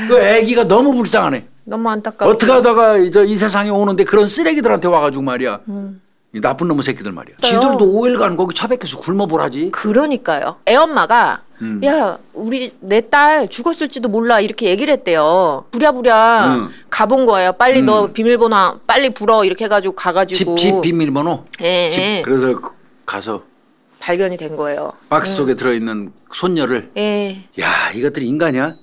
그 애기가 너무 불쌍하네. 너무 안타까워. 어떻게 하다가 이 세상에 오는데 그런 쓰레기들한테 와가지고 말이야. 이 나쁜 놈의 새끼들 말이야. 지들도 5일간 거기 처박혀서 굶어보라지. 그러니까요. 애엄마가 야 우리 내 딸 죽었을지도 몰라 이렇게 얘기를 했대요. 부랴부랴 가본 거예요. 빨리 너 비밀번호 빨리 불어 이렇게 해가지고 가가지고 집 비밀번호? 예, 집, 예. 그래서 가서 발견이 된 거예요. 박스 속에 들어있는 손녀를. 예. 야 이것들이 인간이야?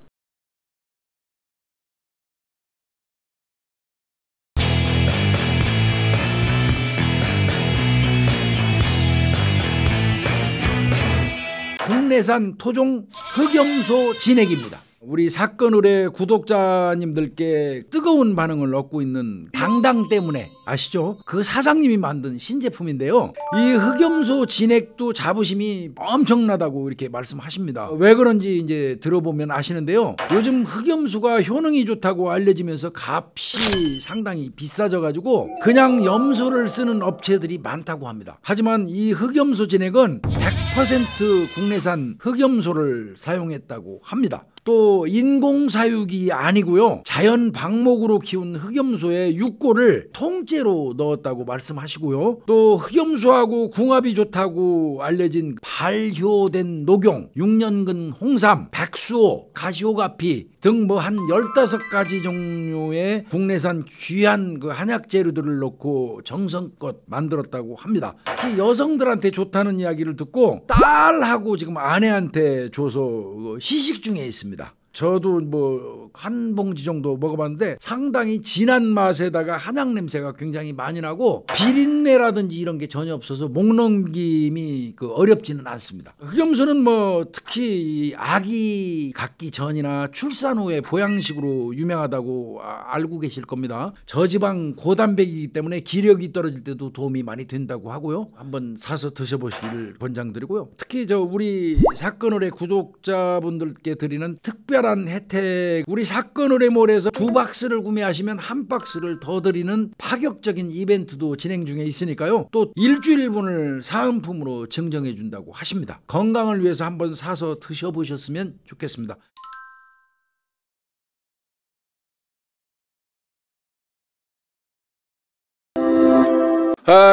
국내산 토종 흑염소 진액입니다. 우리 사건 의뢰 구독자님들께 뜨거운 반응을 얻고 있는 당당 때문에 아시죠? 그 사장님이 만든 신제품인데요. 이 흑염소 진액도 자부심이 엄청나다고 이렇게 말씀하십니다. 왜 그런지 이제 들어보면 아시는데요. 요즘 흑염소가 효능이 좋다고 알려지면서 값이 상당히 비싸져 가지고 그냥 염소를 쓰는 업체들이 많다고 합니다. 하지만 이 흑염소 진액은 100% 국내산 흑염소를 사용했다고 합니다. 또 인공사육이 아니고요. 자연 방목으로 키운 흑염소의 육골을 통째로 넣었다고 말씀하시고요. 또 흑염소하고 궁합이 좋다고 알려진 발효된 녹용, 6년근 홍삼, 백수호, 가시오가피 등 뭐 한 15가지 종류의 국내산 귀한 그 한약 재료들을 넣고 정성껏 만들었다고 합니다. 여성들한테 좋다는 이야기를 듣고 딸하고 지금 아내한테 줘서 시식 중에 있습니다. 저도 뭐 한 봉지 정도 먹어봤는데 상당히 진한 맛에다가 한약 냄새가 굉장히 많이 나고 비린내라든지 이런 게 전혀 없어서 목 넘김이 어렵지는 않습니다. 흑염소는 뭐 특히 아기 갖기 전이나 출산 후에 보양식으로 유명하다고 알고 계실 겁니다. 저지방 고단백이기 때문에 기력이 떨어질 때도 도움이 많이 된다고 하고요. 한번 사서 드셔보시기를 권장드리고요. 특히 우리 사건 의뢰 구독자분들께 드리는 특별한 혜택, 우리 사건 의뢰몰에서 2박스를 구매하시면 1박스를 더 드리는 파격적인 이벤트도 진행 중에 있으니까요. 또 일주일분을 사은품으로 증정해 준다고 하십니다. 건강을 위해서 한번 사서 드셔보셨으면 좋겠습니다.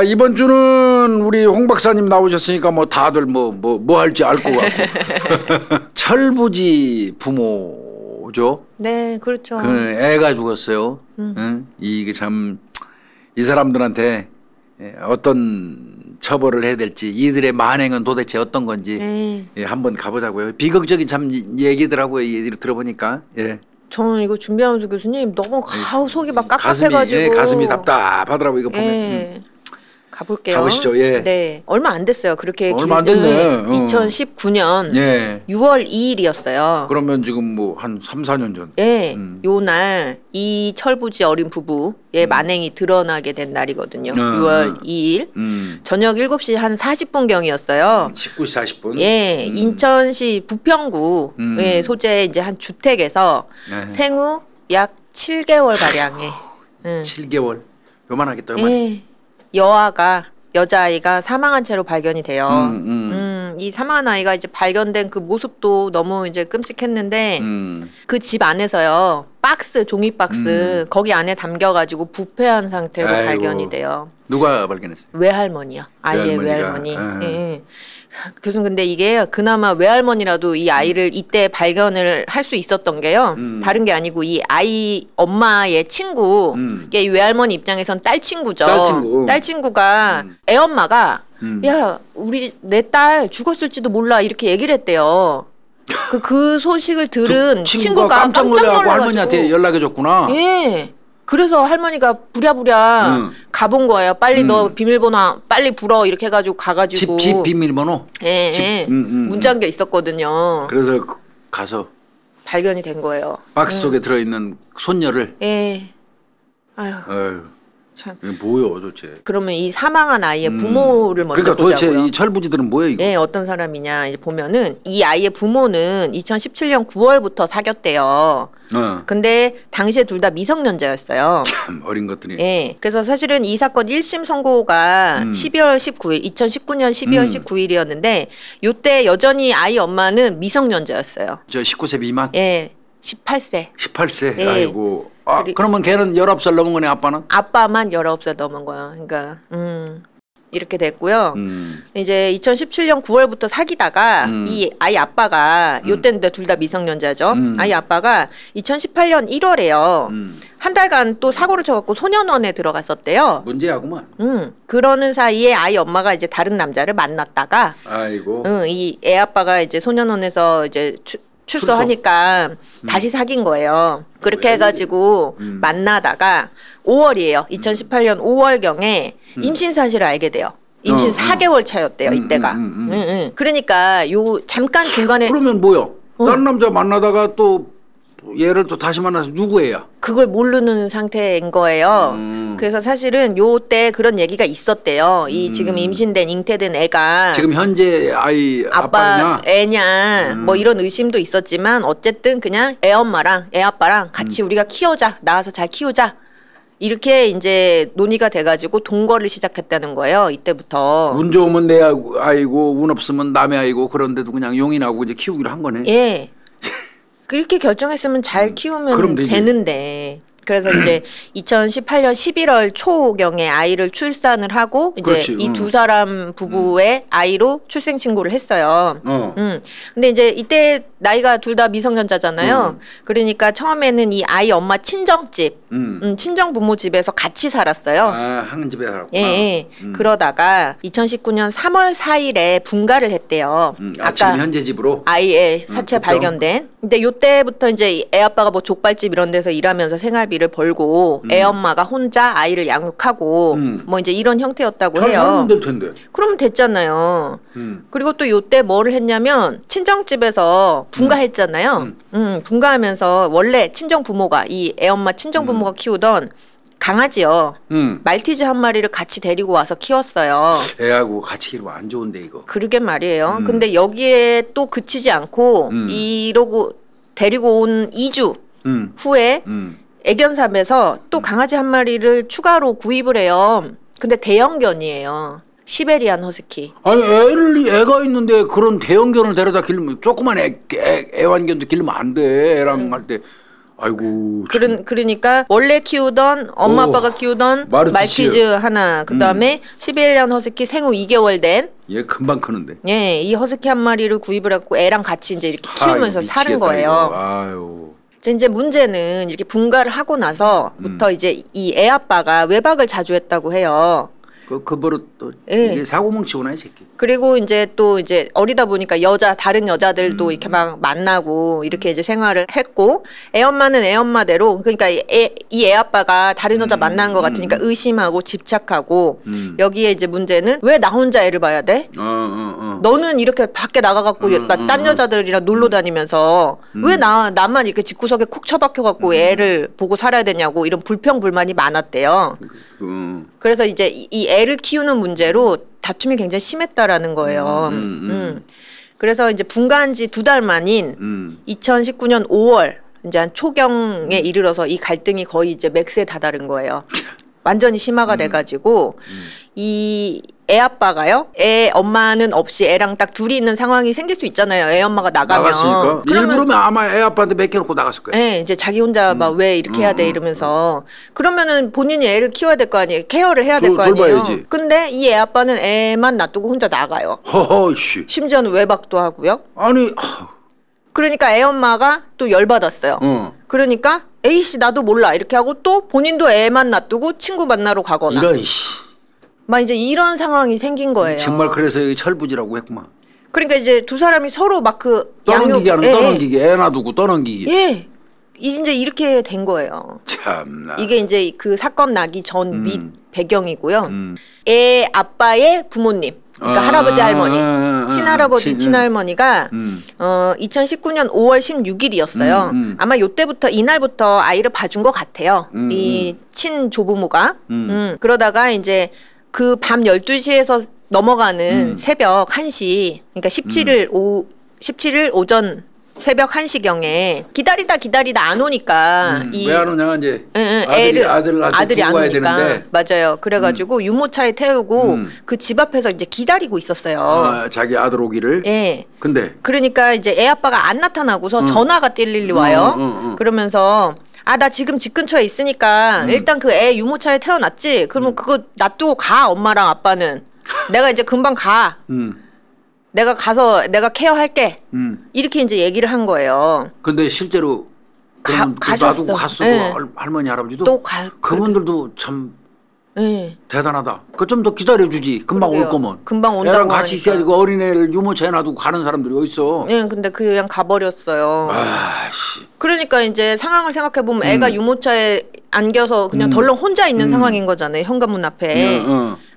이번 주는 우리 홍 박사님 나오셨으니까 뭐 다들 뭐 할지 알 것 같고 철부지 부모죠. 네, 그렇죠. 그 애가 죽었어요. 응? 이게 참 이 사람들한테 어떤 처벌을 해야 될지, 이들의 만행은 도대체 어떤 건지 한번 가보자고요. 비극적인 참 얘기더라고요. 얘기를 들어보니까. 예. 저는 이거 준비하면서 교수님 너무 속이 막 깝깝해가지고 가슴이 답답하더라고요. 이거 보면. 가볼게요. 가보시죠. 예. 네, 얼마 안 됐어요. 그렇게 얼마 안 됐네. 2019년 예. 6월 2일이었어요. 그러면 지금 뭐 한 3, 4년 전. 예. 요날 이 철부지 어린 부부의 만행이 드러나게 된 날이거든요. 6월 2일. 저녁 7시 한 40분경이었어요. 19시 40분. 예. 인천시 부평구 소재 이제 한 주택에서 생후 약 7개월 가량의 7개월. 요만하겠다. 요만. 예. 여자아이가 사망한 채로 발견이 돼요. 이 사망한 아이가 이제 발견된 그 모습도 너무 이제 끔찍했는데 그 집 안에서요. 종이 박스 거기 안에 담겨가지고 부패한 상태로 아이고. 발견이 돼요. 누가 발견했어요? 외할머니요. 아이의 외할머니. 예. 교수님 근데 이게 그나마 외할머니라도 이 아이를 이때 발견을 할 수 있었던 게요. 다른 게 아니고 이 아이 엄마의 친구, 이게 이 외할머니 입장에선 딸 친구죠. 딸 친구가 애엄마가 야 우리 내 딸 죽었을지도 몰라 이렇게 얘기를 했대요. 그 소식을 들은 친구가 깜짝 놀라가지고 할머니한테 연락해줬구나. 예. 그래서 할머니가 부랴부랴 가본 거예요. 빨리 너 비밀번호 빨리 불어 이렇게 해가지고 가가지고 집 비밀번호? 예. 문 잠겨 있었거든요. 그래서 가서 발견이 된 거예요. 박스 속에 들어있는 손녀를. 예. 아유. 참. 이게 뭐요 도대체? 그러면 이 사망한 아이의 부모를 먼저 그러니까 보자고요. 도대체 이 철부지들은 뭐예요 이거? 네, 어떤 사람이냐 이제 보면은 이 아이의 부모는 2017년 9월부터 사귀었대요. 근데 당시에 둘 다 미성년자였어요. 참 어린 것들이. 네, 그래서 사실은 이 사건 1심 선고가 12월 19일, 2019년 12월 19일이었는데 요때 여전히 아이 엄마는 미성년자였어요. 저 19세 미만? 예. 18세. 18세. 예. 아이고. 그러면 걔는 19살 넘은 거네, 아빠는? 아빠만 19살 넘은 거야. 그러니까 이렇게 됐고요. 이제 2017년 9월부터 사귀다가 이 아이 아빠가 요때는 둘 다 미성년자죠. 아이 아빠가 2018년 1월에요. 한 달간 또 사고를 쳐갖고 소년원에 들어갔었대요. 문제야구만. 그러는 사이에 아이 엄마가 이제 다른 남자를 만났다가 아이고. 이 애 아빠가 이제 소년원에서 이제 출소하니까 다시 사귄 거예요. 그렇게 해가지고 만나다가 5월이에요. 2018년 5월경에 임신 사실을 알게 돼요. 임신 4개월 차였대요. 이때가. 그러니까 요 잠깐 중간에 그러면 뭐야? 다른 남자 만나다가 또 얘를 또 다시 만나서 누구 애야? 그걸 모르는 상태인 거예요. 그래서 사실은 요때 그런 얘기가 있었대요. 이 지금 임신된 잉태된 애가 지금 현재 아이 아빠냐? 애냐 뭐 이런 의심도 있었지만 어쨌든 그냥 애 엄마랑 애 아빠랑 같이 우리가 키우자. 낳아서 잘 키우자. 이렇게 이제 논의가 돼가지고 동거를 시작했다는 거예요. 이때부터. 운 좋으면 내 아이고 운 없으면 남의 아이고 그런데도 그냥 용인하고 이제 키우기로 한 거네. 예. 그렇게 결정했으면 잘 키우면 되는데. 그래서 이제 2018년 11월 초경에 아이를 출산을 하고 이제 이 두 사람 부부의 아이로 출생 신고를 했어요. 근데 이제 이때 나이가 둘 다 미성년자잖아요. 그러니까 처음에는 이 아이 엄마 친정집, 친정 부모 집에서 같이 살았어요. 한 집에 살았구나. 예. 그러다가 2019년 3월 4일에 분가를 했대요. 아까 현재 집으로 아이의 사체 발견된. 근데 요때부터 이제 애 아빠가 뭐 족발집 이런 데서 일하면서 생활비를 벌고 애 엄마가 혼자 아이를 양육하고 뭐 이제 이런 형태였다고 해요. 살면 될 텐데. 그러면 됐잖아요. 그리고 또 요때 뭐를 했냐면 친정집에서 분가했잖아요. 분가하면서 원래 친정 부모가 이 애 엄마 친정 부모가 키우던 강아지요. 말티즈 한 마리를 같이 데리고 와서 키웠어요. 애하고 같이 키우면 안 좋은데 이거. 그러게 말이에요. 근데 여기에 또 그치지 않고 이러고 데리고 온 2주 후에 애견샵에서 또 강아지 한 마리를 추가로 구입을 해요. 근데 대형견이에요. 시베리안 허스키. 아니 애가 있는데 그런 대형견을 데려다 기르면 조그만 애완견도 기르면 안 돼. 애랑 할 때. 아이고. 그러니까 원래 키우던 엄마 아빠가 키우던 말티즈 하나, 그다음에 시베리안 허스키 생후 2개월 된. 얘 금방 크는데. 예, 이 허스키 한 마리를 구입을 했고 애랑 같이 이제 이렇게 키우면서 사는 거예요. 아유. 이제 문제는 이렇게 분가를 하고 나서부터 이제 이 애 아빠가 외박을 자주 했다고 해요. 그 버릇 또 이게 사고뭉치구나 이 새끼. 그리고 이제 또 이제 어리다 보니까 다른 여자들도 이렇게 막 만나고 이렇게 이제 생활을 했고 애 엄마는 애 엄마대로 그러니까 이 애 아빠가 다른 여자 만난 것 같으니까 의심하고 집착하고 여기에 이제 문제는 왜 나 혼자 애를 봐야 돼? 너는 이렇게 밖에 나가갖고 딴 여자들이랑 놀러 다니면서 왜 나만 이렇게 집구석에 콕 처박혀갖고 애를 보고 살아야 되냐고 이런 불평불만이 많았대요. 그래서 이제 이 애를 키우는 문제로 다툼이 굉장히 심했다라는 거예요. 그래서 이제 분가한 지 2달 만인 2019년 5월 이제 한 초경에 이르러서 이 갈등이 거의 이제 맥스에 다다른 거예요. 완전히 심화가 돼가지고 이 애 아빠가요. 애 엄마는 없이 애랑 딱 둘이 있는 상황이 생길 수 있잖아요. 애 엄마가 나가면. 일부러면 아마 애 아빠한테 맡겨놓고 나갔을 거예요. 네, 이제 자기 혼자 막 왜 이렇게 해야 돼 이러면서 그러면은 본인이 애를 키워야 될 거 아니에요. 케어를 해야 될 거 아니에요. 돌봐야지. 근데 이 애 아빠는 애만 놔두고 혼자 나가요. 허허씨. 심지어는 외박도 하고요. 아니. 그러니까 애 엄마가 또 열받았어요. 그러니까 에이씨 나도 몰라 이렇게 하고 또 본인도 애만 놔두고 친구 만나러 가거나. 이런 씨. 막 이제 이런 상황이 생긴 거예요. 정말 그래서 여기 철부지라고 했구만. 그러니까 이제 두 사람이 서로 막 그 떠넘기기 하는 떠넘기기 애 놔두고 떠넘기기. 예. 이제 이렇게 된 거예요. 참나. 이게 이제 그 사건 나기 전 밑 배경이고요. 애 아빠의 부모님. 그러니까 할아버지 할머니, 친할아버지 친할머니가 2019년 5월 16일이었어요. 아마 요때부터 이날부터 아이를 봐준 것 같아요. 이 친조부모가. 그러다가 이제 그 밤 12시에서 넘어가는 새벽 1시, 그러니까 17일 오전 새벽 1시경에 기다리다 안 오니까 왜 안 오냐 이제 아들이 안 와야 오니까 되는데. 맞아요. 그래가지고 유모차에 태우고 그 집 앞에서 이제 기다리고 있었어요. 자기 아들 오기를. 예. 근데 그러니까 이제 애 아빠가 안 나타나고서 전화가 뛸 일이 와요. 그러면서 나 지금 집 근처에 있으니까 일단 그 애 유모차에 태워놨지. 그러면 그거 놔두고 가 엄마랑 아빠는. 내가 이제 금방 가. 내가 가서 내가 케어할게. 이렇게 이제 얘기를 한 거예요. 근데 실제로 가셨어. 놔두고 갔어. 네. 할머니 할아버지도. 또 그분들도 참 네. 대단하다. 그 좀 더 기다려주지. 금방 그러게요. 올 거면. 금방 온다고 애랑 같이 하니까. 있어야지. 그 어린애를 유모차에 놔두고 가는 사람들이 어딨어. 네, 근데 그냥 가버렸어요. 아씨. 그러니까 이제 상황을 생각해 보면 애가 유모차에 안겨서 그냥 덜렁 혼자 있는 상황인 거잖아요. 현관문 앞에.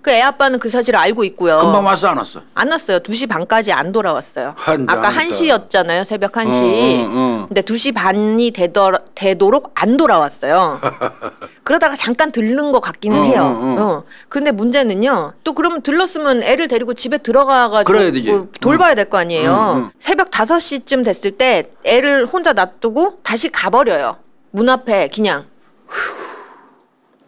그 애 아빠는 그 사실을 알고 있고요. 금방 왔어 안 왔어? 안 왔어요. 2시 반까지 안 돌아왔어요. 아까 안 1시였잖아요. 새벽 1시. 근데 2시 반이 되도록 안 돌아왔어요. 그러다가 잠깐 들른 것 같기는 해요. 그런데 문제는요. 또 그러면 들렀으면 애를 데리고 집에 들어가가지고 돌봐야 될 거 아니에요. 새벽 5시쯤 됐을 때 애를 혼자 놔두고 다시 가버려요. 문 앞에 그냥.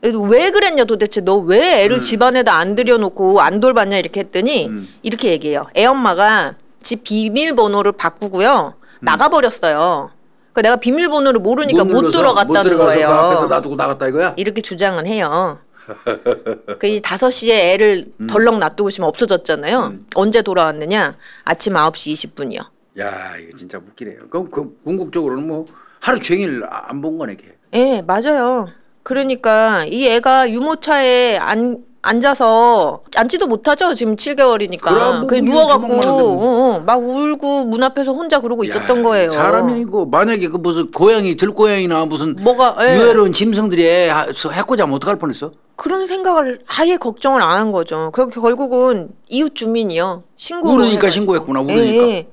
왜 그랬냐 도대체 너 왜 애를 집 안에다 안 들여놓고 안 돌봤냐 이렇게 했더니 이렇게 얘기해요. 애 엄마가 집 비밀번호를 바꾸고요. 나가버렸어요. 그러니까 내가 비밀번호를 모르니까 못 들어갔다는 거예요. 그 앞에다 놔두고 나갔다 이거야? 이렇게 주장은 해요. 그 5시에 애를 덜렁 놔두고 있으면 없어졌잖아요. 언제 돌아왔느냐? 아침 9시 20분이요. 야 이거 진짜 웃기네요. 그럼 그 궁극적으로는 뭐 하루 종일 안 본 거네 걔. 예, 맞아요. 그러니까 이 애가 유모차에 앉아서 앉지도 못하죠. 지금 7개월이니까. 그냥 누워갖고 막 울고 문 앞에서 혼자 그러고 있었던 거예요. 사람이 이거 만약에 그 무슨 고양이 들고양이나 무슨 뭐가 유해로운 짐승들이 해코지 하면 어떡할 뻔했어? 그런 생각을 아예 걱정을 안 한 거죠. 결국은 이웃 주민이요. 신고를 울으니까 해가지고. 신고했구나. 울으니까. 예.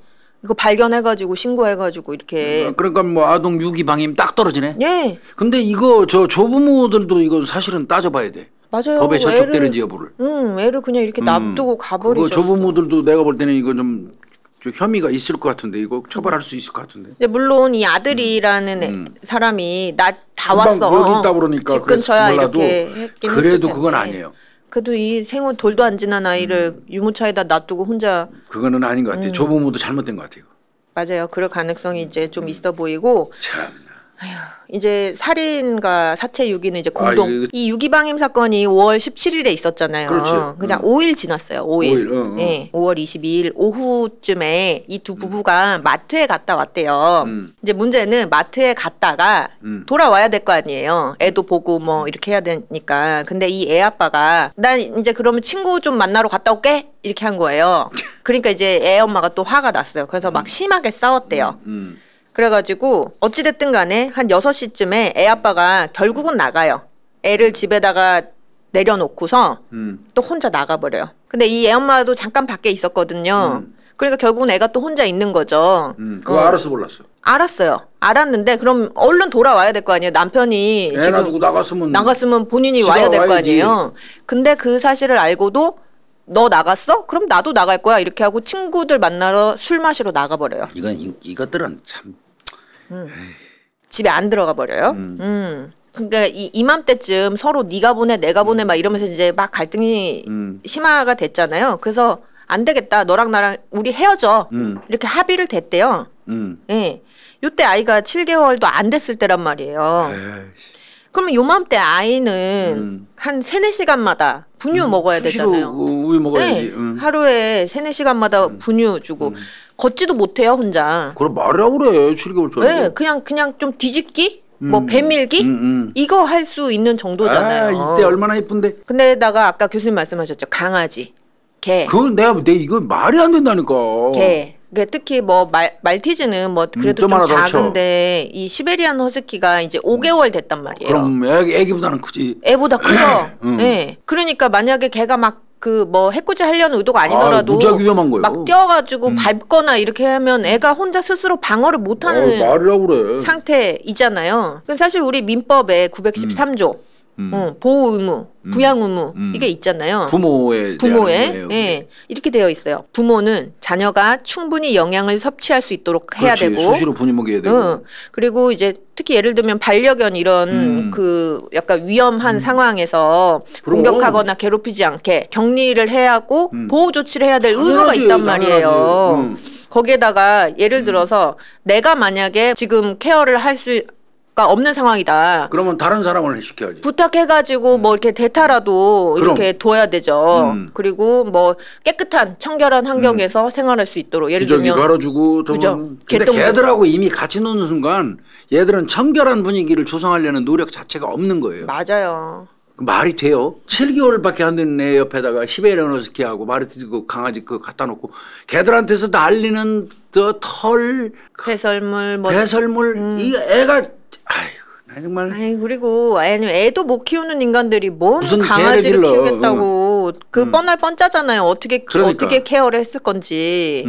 이거 발견해가지고 신고해가지고 이렇게. 그러니까 뭐 아동 유기 방임 딱 떨어지네. 예. 근데 이거 저 조부모들도 이거 사실은 따져봐야 돼. 맞아요. 법에 저촉되는지 여부를. 애를 그냥 이렇게 놔두고 가버리죠. 조부모들도 내가 볼 때는 이거 좀 혐의가 있을 것 같은데 이거 처벌할 수 있을 것 같은데. 근데 물론 이 아들이라는 사람이 나 다 왔어. 여기 있다 그러니까 집 근처야 이렇게 했긴 그래도 그건 아니에요. 그래도 이 생후 돌도 안 지난 아이를 유모차에다 놔두고 혼자. 그거는 아닌 것 같아요. 조부모도 잘못된 것 같아요. 맞아요. 그럴 가능성이 이제 좀 있어 보이고. 참. 아휴, 이제 살인과 사체 유기는 이제 공동. 이 유기방임 사건이 5월 17일에 있었잖아요. 그렇죠. 그냥 5일 지났어요. 5일. 네, 5월 22일 오후쯤에 이 두 부부가 마트에 갔다 왔대요. 이제 문제는 마트에 갔다가 돌아와야 될 거 아니에요. 애도 보고 뭐 이렇게 해야 되니까. 근데 이 애 아빠가 난 이제 그러면 친구 좀 만나러 갔다 올게 이렇게 한 거예요. 그러니까 이제 애 엄마가 또 화가 났어요. 그래서 막 심하게 싸웠대요. 그래가지고 어찌됐든 간에 한 6시쯤에 애 아빠가 결국은 나가요. 애를 집에다가 내려놓고서 또 혼자 나가버려요. 근데 이 애 엄마도 잠깐 밖에 있었거든요. 그러니까 결국은 애가 또 혼자 있는 거죠. 그거 알았어 몰랐어? 알았어요. 알았는데 그럼 얼른 돌아와야 될 거 아니에요. 남편이 애 놔두고 나갔으면 본인이 와야 될 거 아니에요. 근데 그 사실을 알고도 너 나갔어? 그럼 나도 나갈 거야. 이렇게 하고 친구들 만나러 술 마시러 나가버려요. 이것들은 참 집에 안 들어가 버려요. 그러니까 이맘때쯤 서로 네가 보내 내가 보내 막 이러면서 이제 막 갈등이 심화가 됐잖아요. 그래서 안 되겠다. 너랑 나랑 우리 헤어져. 이렇게 합의를 됐대요. 예. 요때 아이가 7개월도 안 됐을 때란 말이에요. 그러면 요맘때 아이는 한 3-4시간마다 분유 먹어야 되잖아요. 우유 먹어야지. 하루에 3-4시간마다 분유 주고 걷지도 못해요 혼자. 그럼 말이라 그래 7개월짜리. 네, 그냥 좀 뒤집기, 뭐 배밀기 이거 할 수 있는 정도잖아요. 이때 얼마나 예쁜데. 근데다가 아까 교수님 말씀하셨죠 강아지, 개. 그건 내가 이거 말이 안 된다니까. 개. 특히 뭐 말티즈는 뭐 그래도 좀 작은데 이 시베리안 허스키가 이제 5개월 됐단 말이에요. 그럼 애기보다는 크지. 애보다 크죠. 네. 그러니까 만약에 걔가 막 그 뭐 해코지 하려는 의도가 아니더라도 무지하게 위험한 거예요. 막 뛰어가지고 밟거나 이렇게 하면 애가 혼자 스스로 방어를 못하는 말이라 그래. 상태이잖아요. 사실 우리 민법에 913조 보호 의무, 부양 의무 이게 있잖아요. 부모의 예, 이렇게 되어 있어요. 부모는 자녀가 충분히 영양을 섭취할 수 있도록 해야 그렇지, 되고, 수시로 분유 먹여야 되고, 그리고 이제 특히 예를 들면 반려견 이런 그 약간 위험한 상황에서 공격하거나 괴롭히지 않게 격리를 해야 하고 보호 조치를 해야 될 의무가 있단 말이에요. 거기에다가 예를 들어서 내가 만약에 지금 케어를 할 수가 없는 상황이다. 그러면 다른 사람을 시켜야지. 부탁해가지고 뭐 이렇게 대타라도 이렇게 둬야 되죠. 그리고 뭐 깨끗한 청결한 환경에서 생활할 수 있도록 예를 기저귀 들면 갈아주고. 그죠. 근데 걔들하고 이미 같이 노는 순간 얘들은 청결한 분위기를 조성하려는 노력 자체가 없는 거예요. 맞아요. 말이 돼요? 7개월밖에 안 된 애 옆에다가 시베리안 허스키하고 마르티즈 강아지 그거 갖다 놓고 걔들한테서 날리는 털 배설물 뭐 배설물 이 애가 아이고 나 정말. 아니 그리고 아니 애도 못 키우는 인간들이 뭔 무슨 강아지를 키우겠다고 그 뻔할 뻔짜잖아요. 어떻게 케어를 했을 건지.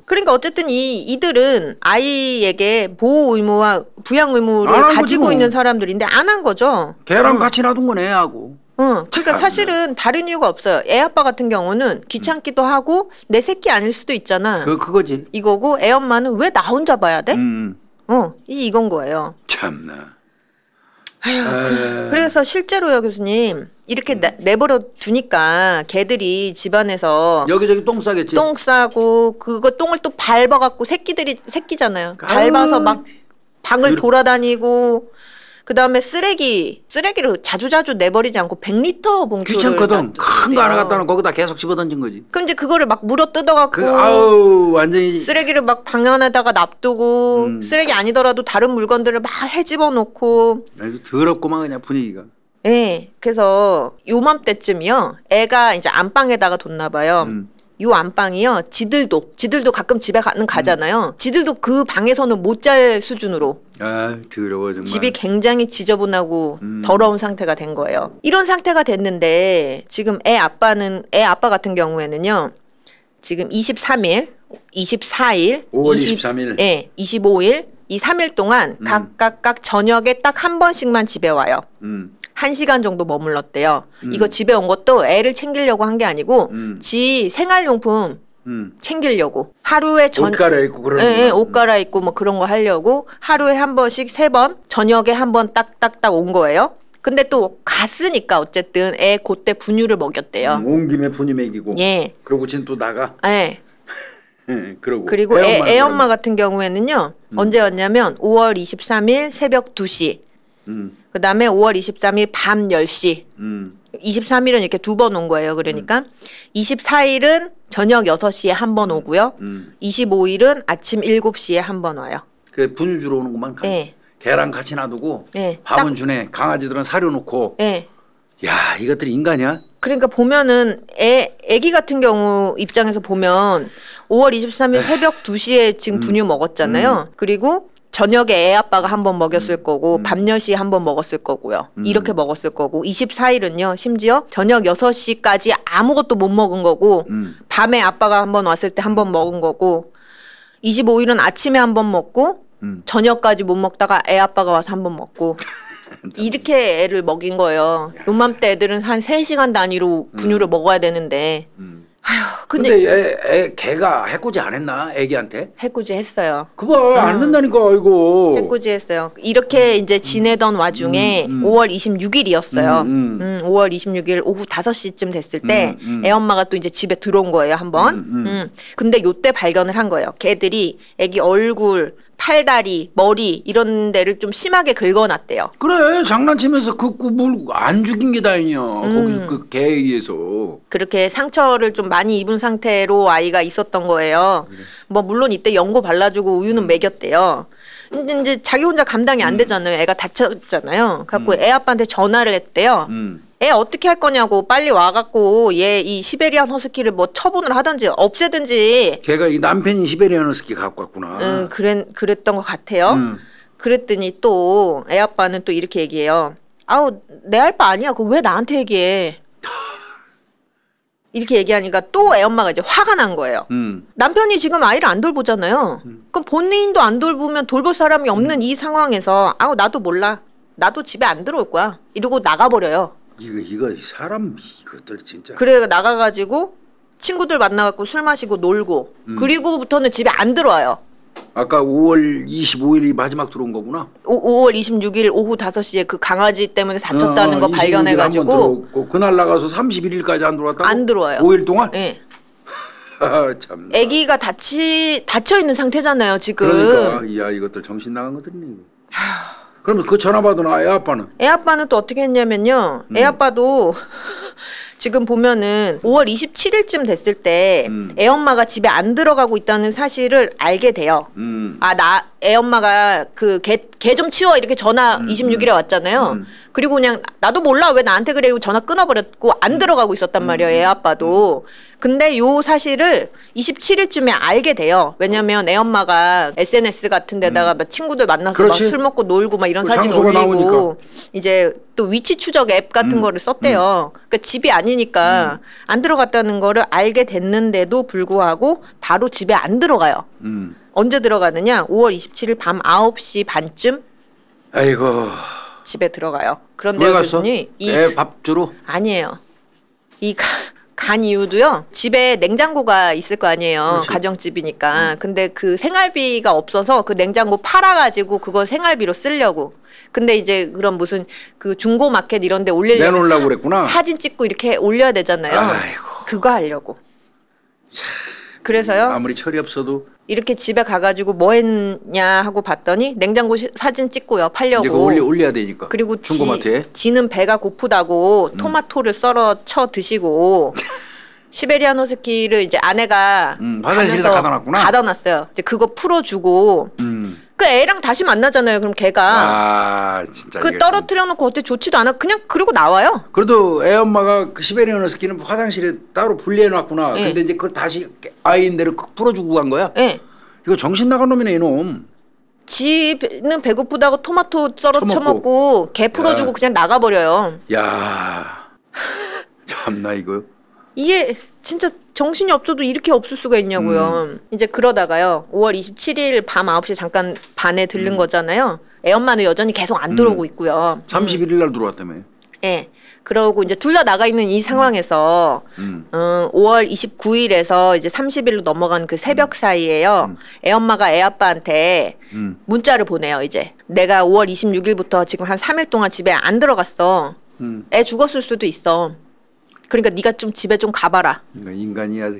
그러니까 어쨌든 이들은 아이에게 보호 의무와 부양 의무를 가지고 뭐. 있는 사람들인데 안 한 거죠. 걔랑 같이 놔둔 건 애하고. 그러니까 사실은 다른 이유가 없어요. 애 아빠 같은 경우는 귀찮기도 하고 내 새끼 아닐 수도 있잖아. 그거지. 이거고 애 엄마는 왜 나 혼자 봐야 돼? 이건 거예요. 참나. 그래서 실제로요 교수님 이렇게 내버려 두니까 개들이 집안에서 여기저기 똥 싸겠지. 똥 싸고 그거 똥을 또 밟아갖고 새끼잖아요. 밟아서 막 방을 돌아다니고 그 다음에 쓰레기를 자주자주 내버리지 않고 100리터 봉투를 귀찮거든. 큰 거 하나 갖다 놓고 거기다 계속 집어던진 거지. 그럼 이제 그거를 막 물어 뜯어갖고 아우 완전히 쓰레기를 막 방 안에다가 놔두고 쓰레기 아니더라도 다른 물건들을 막 헤집어 놓고 아주 더럽고만 그냥 분위기가. 네, 그래서 요맘때쯤이요 애가 이제 안방에다가 뒀나 봐요. 요 안방이요 지들도 가끔 집에 가잖아요. 지들도 그 방에서는 못 잘 수준으로 아 더러워 정말. 집이 굉장히 지저분하고 더러운 상태가 된 거예요. 이런 상태가 됐는데 지금 애 아빠 같은 경우에는요 지금 23일 24일 5월 23일 예, 25일 이 3일 동안 각각 저녁에 딱 한 번씩만 집에 와요. 1시간 정도 머물렀대요. 이거 집에 온 것도 애를 챙기려고 한 게 아니고 지 생활용품 챙기려고 하루에 옷 갈아입고 그런 예, 옷 갈아입고 뭐 그런 거 하려고 하루에 한 번씩 3번 저녁에 한 번 딱딱딱 온 거예요. 근데 또 갔으니까 어쨌든 애 그때 분유를 먹였대요. 온 김에 분유 먹이고. 예. 그러고 지금 또 나가. 예. 그리고 애 엄마 같은 경우에는요 언제 왔냐면 5월 23일 새벽 2시 그 다음에 5월 23일 밤 10시 23일은 이렇게 2번 온 거예요. 그러니까 24일은 저녁 6시에 한 번 오고요. 25일은 아침 7시에 한 번 와요. 그래 분유 주러 오는구만. 네. 걔랑 같이 놔두고 네. 밥은 주네. 강아지들은 사려놓고. 네. 야 이것들이 인간이야? 그러니까 보면은 애기 같은 경우 입장에서 보면 5월 23일 새벽 2시에 지금 분유 먹었잖아요. 그리고 저녁에 애 아빠가 한 번 먹였을 거고 밤 10시에 한 번 먹었을 거고요. 이렇게 먹었을 거고 24일은요. 심지어 저녁 6시까지 아무것도 못 먹은 거고 밤에 아빠가 한 번 왔을 때 한 번 먹은 거고 25일은 아침에 한 번 먹고 저녁까지 못 먹다가 애 아빠가 와서 한 번 먹고 이렇게 애를 먹인 거예요. 요맘때 애들은 한 3시간 단위로 분유를 먹어야 되는데 아휴, 근데 걔가 해코지 안 했나? 애기한테? 해코지 했어요. 그거 안 된다니까 이거. 해코지 했어요. 이렇게 이제 지내던 와중에 5월 26일이었어요. 5월 26일 오후 5시쯤 됐을 때 애 엄마가 또 이제 집에 들어온 거예요, 한번. 근데 요때 발견을 한 거예요. 걔들이 애기 얼굴, 팔다리, 머리 이런 데를 좀 심하게 긁어놨대요. 그래 장난치면서 긁고 뭘 안 죽인 게 다행이야. 거기 그 개에 의해서. 그렇게 상처를 좀 많이 입은 상태로 아이가 있었던 거예요. 뭐 물론 이때 연고 발라주고 우유는 먹였대요. 이제 자기 혼자 감당이 안 되잖아요. 애가 다쳤잖아요. 그래갖고 애 아빠한테 전화를 했대요. 애 어떻게 할 거냐고 빨리 와갖고 얘 이 시베리안 허스키를 뭐 처분을 하든지 없애든지. 걔가 이 남편이 시베리안 허스키 갖고 왔구나. 그랬던 것 같아요. 그랬더니 또 애 아빠는 또 이렇게 얘기해요. 아우 내 할 바 아니야. 그거 왜 나한테 얘기해. 이렇게 얘기하니까 또 애 엄마가 이제 화가 난 거예요. 남편이 지금 아이를 안 돌보잖아요. 그럼 본인도 안 돌보면 돌볼 사람이 없는 이 상황에서 아우 나도 몰라. 나도 집에 안 들어올 거야. 이러고 나가버려요. 이거 사람 이것들 진짜. 그래 나가가지고 친구들 만나갖고 술 마시고 놀고 그리고부터는 집에 안 들어와요. 아까 5월 25일이 마지막 들어온 거구나. 5월 26일 오후 5시에 그 강아지 때문에 다쳤다는 거 발견해가지고 그날 나가서 31일까지 안 들어왔다고? 안 들어와요. 5일 동안? 네. 참. 아기가 닫혀 있는 상태잖아요 지금. 그러니까 야 이것들 정신 나간 것들이네. 그러면 그 전화 받으나 애 아빠는? 애 아빠는 또 어떻게 했냐면요. 애 아빠도 지금 보면은 5월 27일쯤 됐을 때 애 엄마가 집에 안 들어가고 있다는 사실을 알게 돼요. 애 엄마가 그 개 좀 치워 이렇게 전화 26일에 왔잖아요. 그리고 그냥 나도 몰라 왜 나한테 그래 이러고 전화 끊어버렸고 안 들어가고 있었단 말이에요. 애 아빠도. 근데 요 사실을 27일쯤에 알게 돼요. 왜냐면 애 엄마가 SNS 같은 데다가 막 친구들 만나서 막 술 먹고 놀고 막 이런 사진 올리고 나오니까. 이제 또 위치 추적 앱 같은 거를 썼대요. 그러니까 집이 아니니까 안 들어갔다는 거를 알게 됐는데도 불구하고 바로 집에 안 들어가요. 언제 들어가느냐? 5월 27일 밤 9시 반쯤 아이고 집에 들어가요. 그런데 교수님 애 밥 주러? 아니에요. 간 이유도요. 집에 냉장고가 있을 거 아니에요. 그렇지. 가정집이니까. 근데 그 생활비가 없어서 그 냉장고 팔아가지고 그거 생활비로 쓰려고. 근데 이제 그런 무슨 그 중고 마켓 이런 데 올리려면 내놓으려고 그랬구나. 사진 찍고 이렇게 올려야 되잖아요. 아이고. 그거 하려고. 그래서요. 아무리 철이 없어도 이렇게 집에 가가지고 뭐 했냐 하고 봤더니 냉장고 사진 찍고요. 팔려고. 이거 올려야 되니까. 그리고 중고마트에. 지는 배가 고프다고 토마토를 썰어 쳐 드시고 시베리안 허스키를 이제 아내가 화장실에다 가다 놨구나. 가다 놨어요. 이제 그거 풀어주고 그 애랑 다시 만나잖아요. 그럼 걔가 진짜 그 떨어뜨려 놓고 어때 좋지도 않아. 그냥 그러고 나와요. 그래도 애 엄마가 그 시베리안 허스키는 화장실에 따로 분리해 놨구나. 네. 근데 이제 그걸 다시 아이인대로 풀어주고 간 거야? 네. 이거 정신 나간 놈이네 이놈. 지는 배고프다고 토마토 썰어 처먹고. 쳐먹고 개 풀어주고 그냥 나가버려요. 야 참나 이거. 이게 진짜 정신이 없어도 이렇게 없을 수가 있냐고요. 이제 그러다가요. 5월 27일 밤 9시 잠깐 반에 들른 거잖아요. 애 엄마는 여전히 계속 안 들어오고 있고요. 31일 날 들어왔다며. 예. 그러고 이제 둘 다 나가 있는 이 상황에서 5월 29일에서 이제 30일로 넘어간 그 새벽 사이에요. 애 엄마가 애 아빠한테 문자를 보내요. 이제 내가 5월 26일부터 지금 한 3일 동안 집에 안 들어갔어. 애 죽었을 수도 있어. 그러니까 네가 좀 집에 좀 가봐라. 인간이야.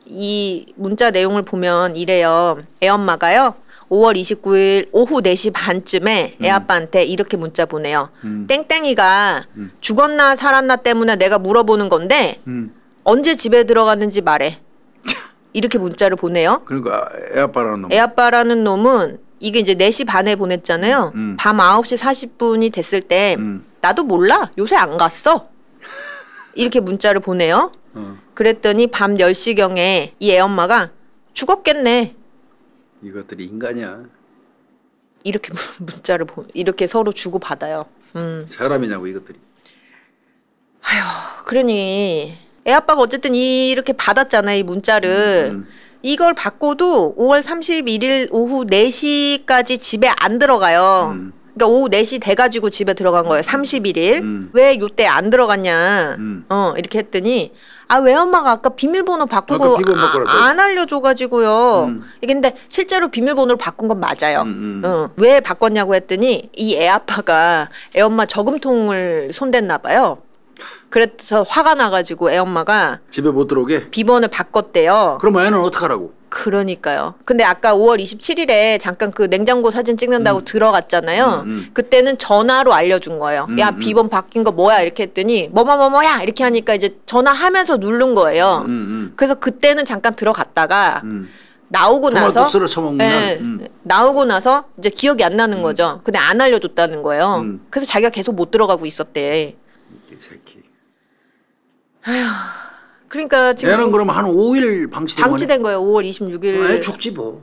이 문자 내용을 보면 이래요. 애 엄마가요. 5월 29일 오후 4시 반쯤에 애 아빠한테 이렇게 문자 보내요. 땡땡이가 죽었나 살았나 때문에 내가 물어보는 건데 언제 집에 들어갔는지 말해. 이렇게 문자를 보내요. 그러니까 애 아빠라는 놈. 애 아빠라는 놈은 이게 이제 4시 반에 보냈잖아요. 밤 9시 40분이 됐을 때 나도 몰라. 요새 안 갔어. 이렇게 문자를 보내요. 그랬더니 밤 10시경에 이 애 엄마가 죽었겠네. 이것들이 인간이야. 이렇게 문자를 이렇게 서로 주고 받아요. 사람이냐고 이것들이. 아휴, 그러니 애 아빠가 어쨌든 이렇게 받았잖아요, 이 문자를. 이걸 받고도 5월 31일 오후 4시까지 집에 안 들어가요. 그러니까 오후 4시 돼가지고 집에 들어간 거예요. 31일. 왜 요때 안 들어갔냐. 이렇게 했더니 왜 엄마가 아까 비밀번호 바꾼 거 안 알려줘가지고요. 이게 근데 실제로 비밀번호를 바꾼 건 맞아요. 왜 바꿨냐고 했더니 이 애 아빠가 애 엄마 저금통을 손댔나 봐요. 그래서 화가 나가지고 애 엄마가 집에 못 들어오게 비번을 바꿨대요. 그럼 애는 어떡하라고? 그러니까요. 근데 아까 5월 27일에 잠깐 그 냉장고 사진 찍는다고 들어갔잖아요. 그때는 전화로 알려준 거예요. 야, 비번 바뀐 거 뭐야? 이렇게 했더니 뭐뭐뭐뭐야 이렇게 하니까 이제 전화하면서 누른 거예요. 그래서 그때는 잠깐 들어갔다가 나오고 나서 쓸어 처먹는 나오고 나서 이제 기억이 안 나는 거죠. 근데 안 알려줬다는 거예요. 그래서 자기가 계속 못 들어가고 있었대. 이 새끼. 아휴. 그러니까 지금 얘는 그럼 한 5일 방치된 거예요. 5월 26일. 애 죽지 뭐.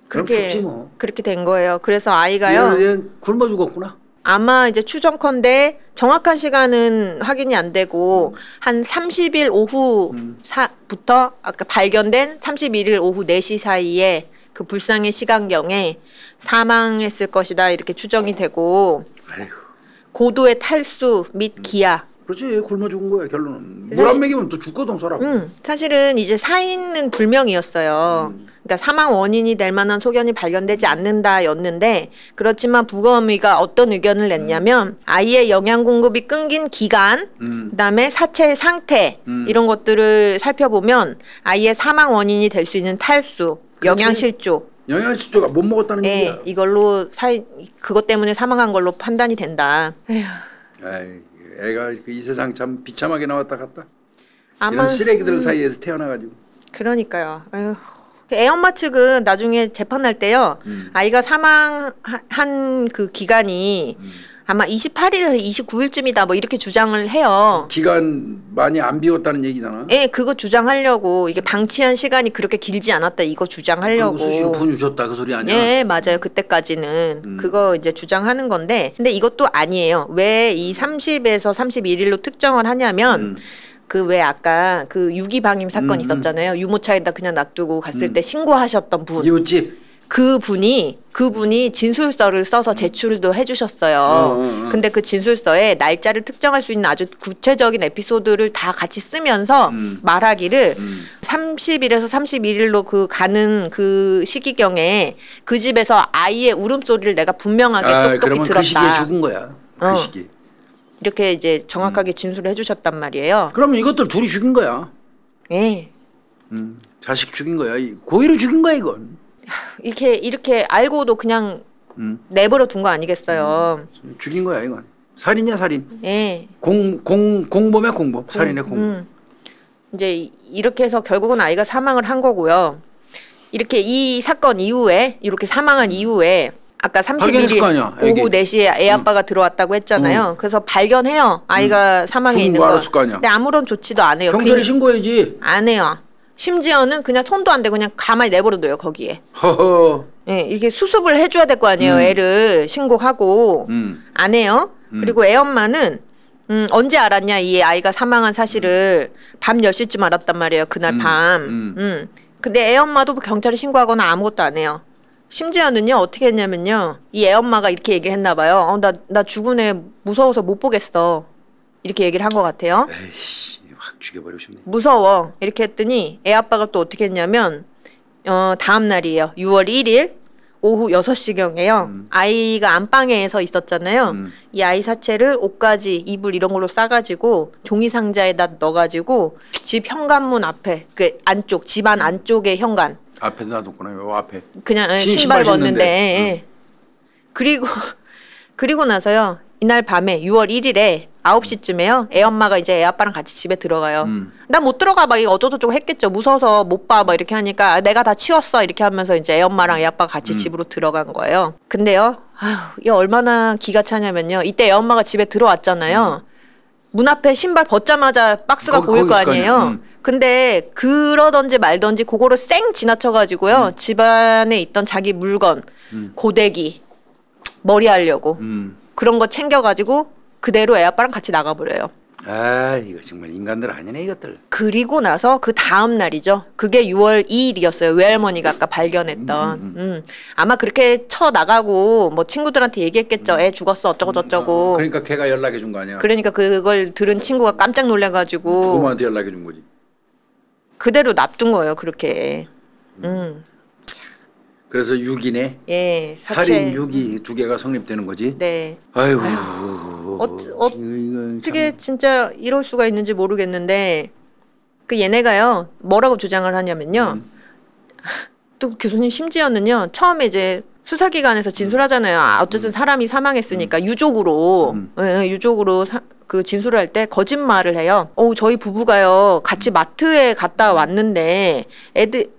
그렇게 죽지 뭐. 그렇게 된 거예요. 그래서 아이가요. 얘 굶어 죽었구나. 아마 이제 추정컨대 정확한 시간은 확인이 안 되고 한 30일 오후부터 아까 발견된 31일 오후 4시 사이에 그 불상의 시간경에 사망했을 것이다 이렇게 추정이 되고 아이고. 고도의 탈수 및 기아. 그렇지 굶어 죽은 거야 결론은. 물 안 먹이면 또 죽거든 사람. 사실은 이제 사인은 불명이었어요. 그러니까 사망 원인이 될 만한 소견이 발견되지 않는다였는데 그렇지만 부검의가 어떤 의견을 냈냐면 아이의 영양 공급이 끊긴 기간, 그다음에 사체의 상태 이런 것들을 살펴보면 아이의 사망 원인이 될 수 있는 탈수, 영양실조. 영양실조가 못 먹었다는 얘기야. 이걸로 그것 때문에 사망한 걸로 판단이 된다. 에휴. 아이. 애가 이 세상 참 비참하게 나왔다 갔다. 아마, 이런 쓰레기들 사이에서 태어나가지고. 그러니까요. 에휴. 애엄마 측은 나중에 재판할 때요. 아이가 사망한 그 기간이 아마 28일에서 29일쯤이다 뭐 이렇게 주장을 해요. 기간 많이 안 비웠다는 얘기잖아. 예, 그거 주장하려고 이게 방치한 시간이 그렇게 길지 않았다 이거 주장하려고. 수시로 분유줬다 그 소리 아니야? 예, 맞아요. 그때까지는 그거 이제 주장하는 건데, 근데 이것도 아니에요. 왜 이 30에서 31일로 특정을 하냐면. 그 왜 아까 그 유기방임 사건 있었잖아요. 유모차에다 그냥 놔두고 갔을 때 신고하셨던 분. 이웃집. 그분이 진술서를 써서 제출도 해주셨어요. 근데 그 진술서에 날짜를 특정할 수 있는 아주 구체적인 에피소드를 다 같이 쓰면서 말하기를 30일에서 31일로 그 가는 그 시기경에 그 집에서 아이의 울음소리를 내가 분명하게 똑똑히 그러면 들었다. 그 시기에 죽은 거야. 그 시기. 이렇게 이제 정확하게 진술을 해주셨단 말이에요. 그러면 이것들 둘이 죽인 거야. 예. 자식 죽인 거야. 고의로 죽인 거야 이건. 이렇게 알고도 그냥 내버려 둔 거 아니겠어요. 죽인 거야 이건. 살인이야 살인. 예. 공범이야 공범. 살인의 공범. 이제 이렇게 해서 결국은 아이가 사망을 한 거고요. 이렇게 이 사건 이후에 이렇게 사망한 이후에 아까 31일 오후 4시에 애 아빠가 들어왔다고 했잖아요. 그래서 발견해요. 아이가 사망해 있는 거. 알았을 거 아니야. 근데 아무런 조치도 안 해요. 경찰에 신고해야지. 안 해요. 심지어는 그냥 손도 안 대고 그냥 가만히 내버려둬요 거기에. 허허. 예, 이렇게 수습을 해줘야 될 거 아니에요. 애를 신고하고 안 해요. 그리고 애 엄마는 언제 알았냐 이 아이가 사망한 사실을 밤 10시쯤 알았단 말이에요. 그날 밤. 근데 애 엄마도 경찰에 신고하거나 아무것도 안 해요. 심지어는요 어떻게 했냐면요 이 애 엄마가 이렇게 얘기를 했나 봐요. 나 죽은 애 무서워서 못 보겠어. 이렇게 얘기를 한 것 같아요. 에이씨 확 죽여버리고 싶네. 무서워 이렇게 했더니 애 아빠가 또 어떻게 했냐면 다음 날이에요. 6월 1일 오후 6시경에요. 아이가 안방에서 있었잖아요. 이 아이 사체를 옷가지, 이불 이런 걸로 싸가지고 종이 상자에다 넣어가지고 집 현관문 앞에 그 안쪽 집안 안쪽에 현관 앞에 놔뒀구나. 요 앞에. 그냥 신발 벗는데. 그리고 나서요. 이날 밤에 6월 1일에 9시쯤에요. 애 엄마가 이제 애 아빠랑 같이 집에 들어가요. 나 못 들어가 막 어쩌고저쩌고 했겠죠. 무서워서 못 봐 막 이렇게 하니까 내가 다 치웠어 이렇게 하면서 이제 애 엄마랑 애 아빠가 같이 집으로 들어간 거예요. 근데요. 이게 얼마나 기가 차냐면요. 이때 애 엄마가 집에 들어왔잖아요. 문 앞에 신발 벗자마자 박스가 보일 거 아니에요. 근데 그러던지 말던지 그거를 쌩 지나쳐가지고요. 집안에 있던 자기 물건, 고데기, 머리 하려고 그런 거 챙겨가지고 그대로 애 아빠랑 같이 나가버려요. 이거 정말 인간들 아니네 이것들. 그리고 나서 그 다음 날이죠. 그게 6월 2일이었어요. 외할머니가 아까 발견했던. 아마 그렇게 쳐나가고 뭐 친구들한테 얘기했겠죠. 애 죽었어 어쩌고저쩌고. 그러니까 걔가 연락해 준 거 아니야. 그러니까 그걸 들은 친구가 깜짝 놀래가지고 부모한테 연락해 준 거지. 그대로 놔둔 거예요. 그렇게. 그래서 유기네. 예. 살인 유기 두 개가 성립되는 거지. 네. 아이고. 어떻게 진짜 이럴 수가 있는지 모르겠는데 그 얘네가요 뭐라고 주장을 하냐면요. 또 교수님 심지어는요 처음에 이제 수사기관에서 진술하잖아요. 어쨌든 사람이 사망했으니까 유족으로 유족으로 그 진술을 할 때 거짓말을 해요. 저희 부부가요 같이 마트에 갔다 왔는데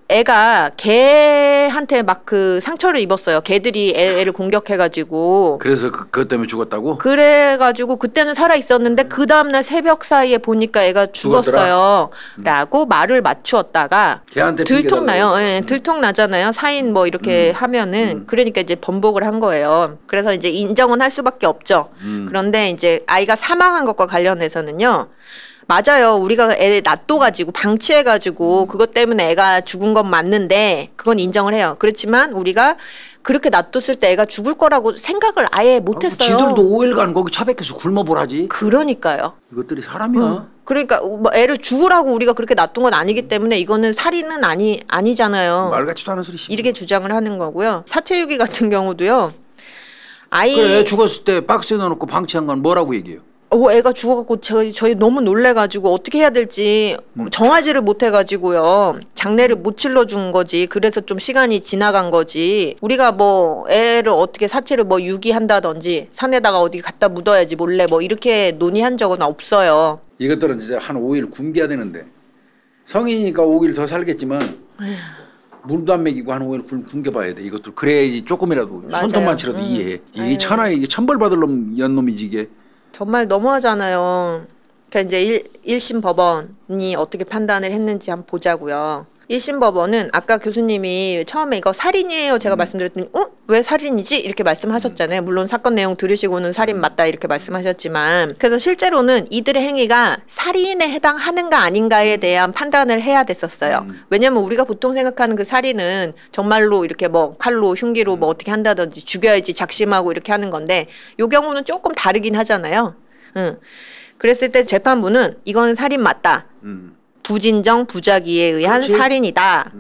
애가 개한테 막 그 상처를 입었어요. 개들이 애를 공격해가지고. 그래서 그것 때문에 죽었다고? 그래가지고 그때는 살아 있었는데 그 다음날 새벽 사이에 보니까 애가 죽었어요. 라고 말을 맞추었다가 걔한테 들통나요. 예, 들통나잖아요. 사인 뭐 이렇게 하면은. 그러니까 이제 번복을 한 거예요. 그래서 이제 인정은 할 수밖에 없죠. 그런데 이제 아이가 사망한 것과 관련해서는요. 맞아요. 우리가 애 놔둬가지고 방치해가지고 그것 때문에 애가 죽은 건 맞는데 그건 인정을 해요. 그렇지만 우리가 그렇게 놔뒀을 때 애가 죽을 거라고 생각을 아예 못했어요. 지들도 5일간 거기 처박혀서 굶어보라지. 그러니까요. 이것들이 사람이야. 그러니까 뭐 애를 죽으라고 우리가 그렇게 놔둔 건 아니기 때문에 이거는 살인은 아니잖아요. 말 같지도 않은 소리. 이렇게 주장을 하는 거고요. 사체유기 같은 경우도요. 아이 그래, 애 죽었을 때 박스에 넣어놓고 방치한 건 뭐라고 얘기해요? 애가 죽어갖고 저희 너무 놀래가지고 어떻게 해야 될지 정하지를 못해가지고요. 장례를 못 치러준 거지. 그래서 좀 시간이 지나간 거지. 우리가 뭐 애를 어떻게 사체를 뭐 유기한다든지 산에다가 어디 갖다 묻어야지 몰래 뭐 이렇게 논의한 적은 없어요. 이것들은 이제 한 5일 굶겨야 되는데 성인이니까 5일 더 살겠지만 물도 안 먹이고 한 5일 굶겨봐야 돼. 이것들 그래야지 조금이라도 손톱만 치라도 이해해. 이게 천하에 이게 천벌 받을 놈 연놈이지 이게. 정말 너무하잖아요. 그러니까 이제 1심 법원이 어떻게 판단을 했는지 한번 보자고요. 1심 법원은 아까 교수님이 처음에 이거 살인이에요 제가 말씀드렸더니 왜 살인이지? 이렇게 말씀하셨잖아요. 물론 사건 내용 들으시고는 살인 맞다 이렇게 말씀하셨지만 그래서 실제로는 이들의 행위가 살인에 해당하는가 아닌가에 대한 판단을 해야 됐었어요. 왜냐면 우리가 보통 생각하는 그 살인은 정말로 이렇게 뭐 칼로 흉기로 뭐 어떻게 한다든지 죽여야지 작심하고 이렇게 하는 건데 이 경우는 조금 다르긴 하잖아요. 그랬을 때 재판부는 이건 살인 맞다. 부진정 부작위에 의한 그렇지. 살인이다.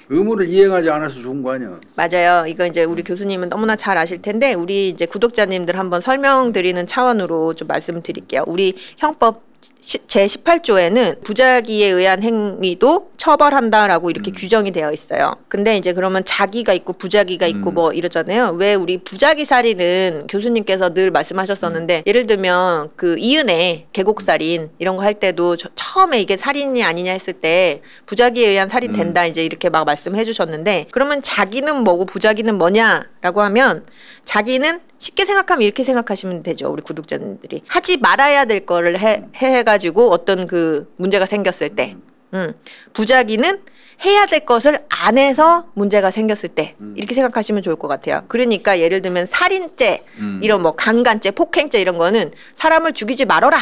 의무를 이행하지 않아서 죽은 거 아니야. 맞아요. 이거 이제 우리 교수님은 너무나 잘 아실 텐데 우리 이제 구독자님들 한번 설명드리는 차원으로 좀 말씀드릴게요. 우리 형법 제18조에는 부작위에 의한 행위도 처벌한다라고 이렇게 규정이 되어 있어요. 근데 이제 그러면 자기가 있고 부작위가 있고 뭐 이러잖아요. 왜 우리 부작위 살인은 교수님께서 늘 말씀하셨었는데 예를 들면 그 이은혜 계곡살인 이런 거 할 때도 처음에 이게 살인이 아니냐 했을 때 부작위에 의한 살인 된다 이제 이렇게 막 말씀해 주셨는데 그러면 자기는 뭐고 부작위는 뭐냐라고 하면 자기는 쉽게 생각하면 이렇게 생각하시면 되죠. 우리 구독자님들이 하지 말아야 될 거를 해가지고 어떤 그 문제가 생겼을 때 부작위는 해야 될 것을 안 해서 문제가 생겼을 때 이렇게 생각하시면 좋을 것 같아요. 그러니까 예를 들면 살인죄 이런 뭐 강간죄 폭행죄 이런 거는 사람을 죽이지 말아라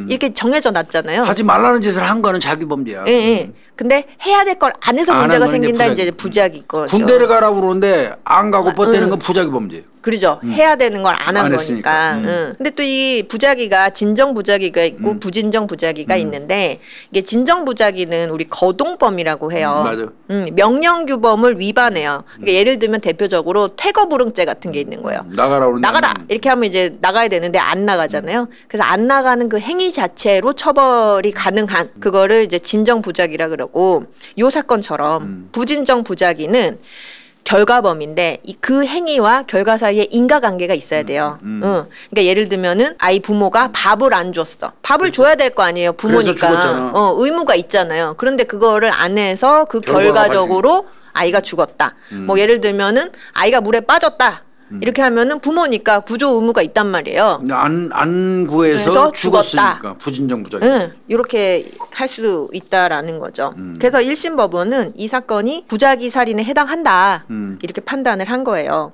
이렇게 정해져 놨잖아요. 하지 말라는 짓을 한 거는 자기 범죄야. 예. 근데 해야 될 걸 안 해서 문제가 생긴다 이제 부작위 거죠. 군대를 가라고 그러는데 안 가고 버티는 건 부작위 범죄예요. 그렇죠. 해야 되는 걸 안 한 거니까. 근데 또 이 부작위가 진정 부작위가 있고 부진정 부작위가 있는데 이게 진정 부작위는 우리 거동범이라고 해요. 맞아. 명령규범을 위반해요. 그러니까 예를 들면 대표적으로 퇴거불응죄 같은 게 있는 거예요. 나가라 이렇게 하면 이제 나가야 되는데 안 나가잖아요. 그래서 안 나가는 그 행위 자체로 처벌이 가능한 그거를 이제 진정 부작위라 그러고 요 사건처럼 부진정 부작위는 결과범인데 그 행위와 결과 사이에 인과관계가 있어야 돼요. 그러니까 예를 들면은 아이 부모가 밥을 안 줬어. 밥을 줘야 될 거 아니에요. 부모니까. 의무가 있잖아요. 그런데 그거를 안 해서 그 결과적으로 아이가 죽었다. 뭐 예를 들면은 아이가 물에 빠졌다. 이렇게 하면은 부모니까 구조 의무가 있단 말이에요. 안 구해서 죽었으니까 부진정 부작위. 이렇게 할 수 있다라는 거죠. 그래서 1심 법원은 이 사건이 부작위 살인에 해당한다 이렇게 판단을 한 거예요.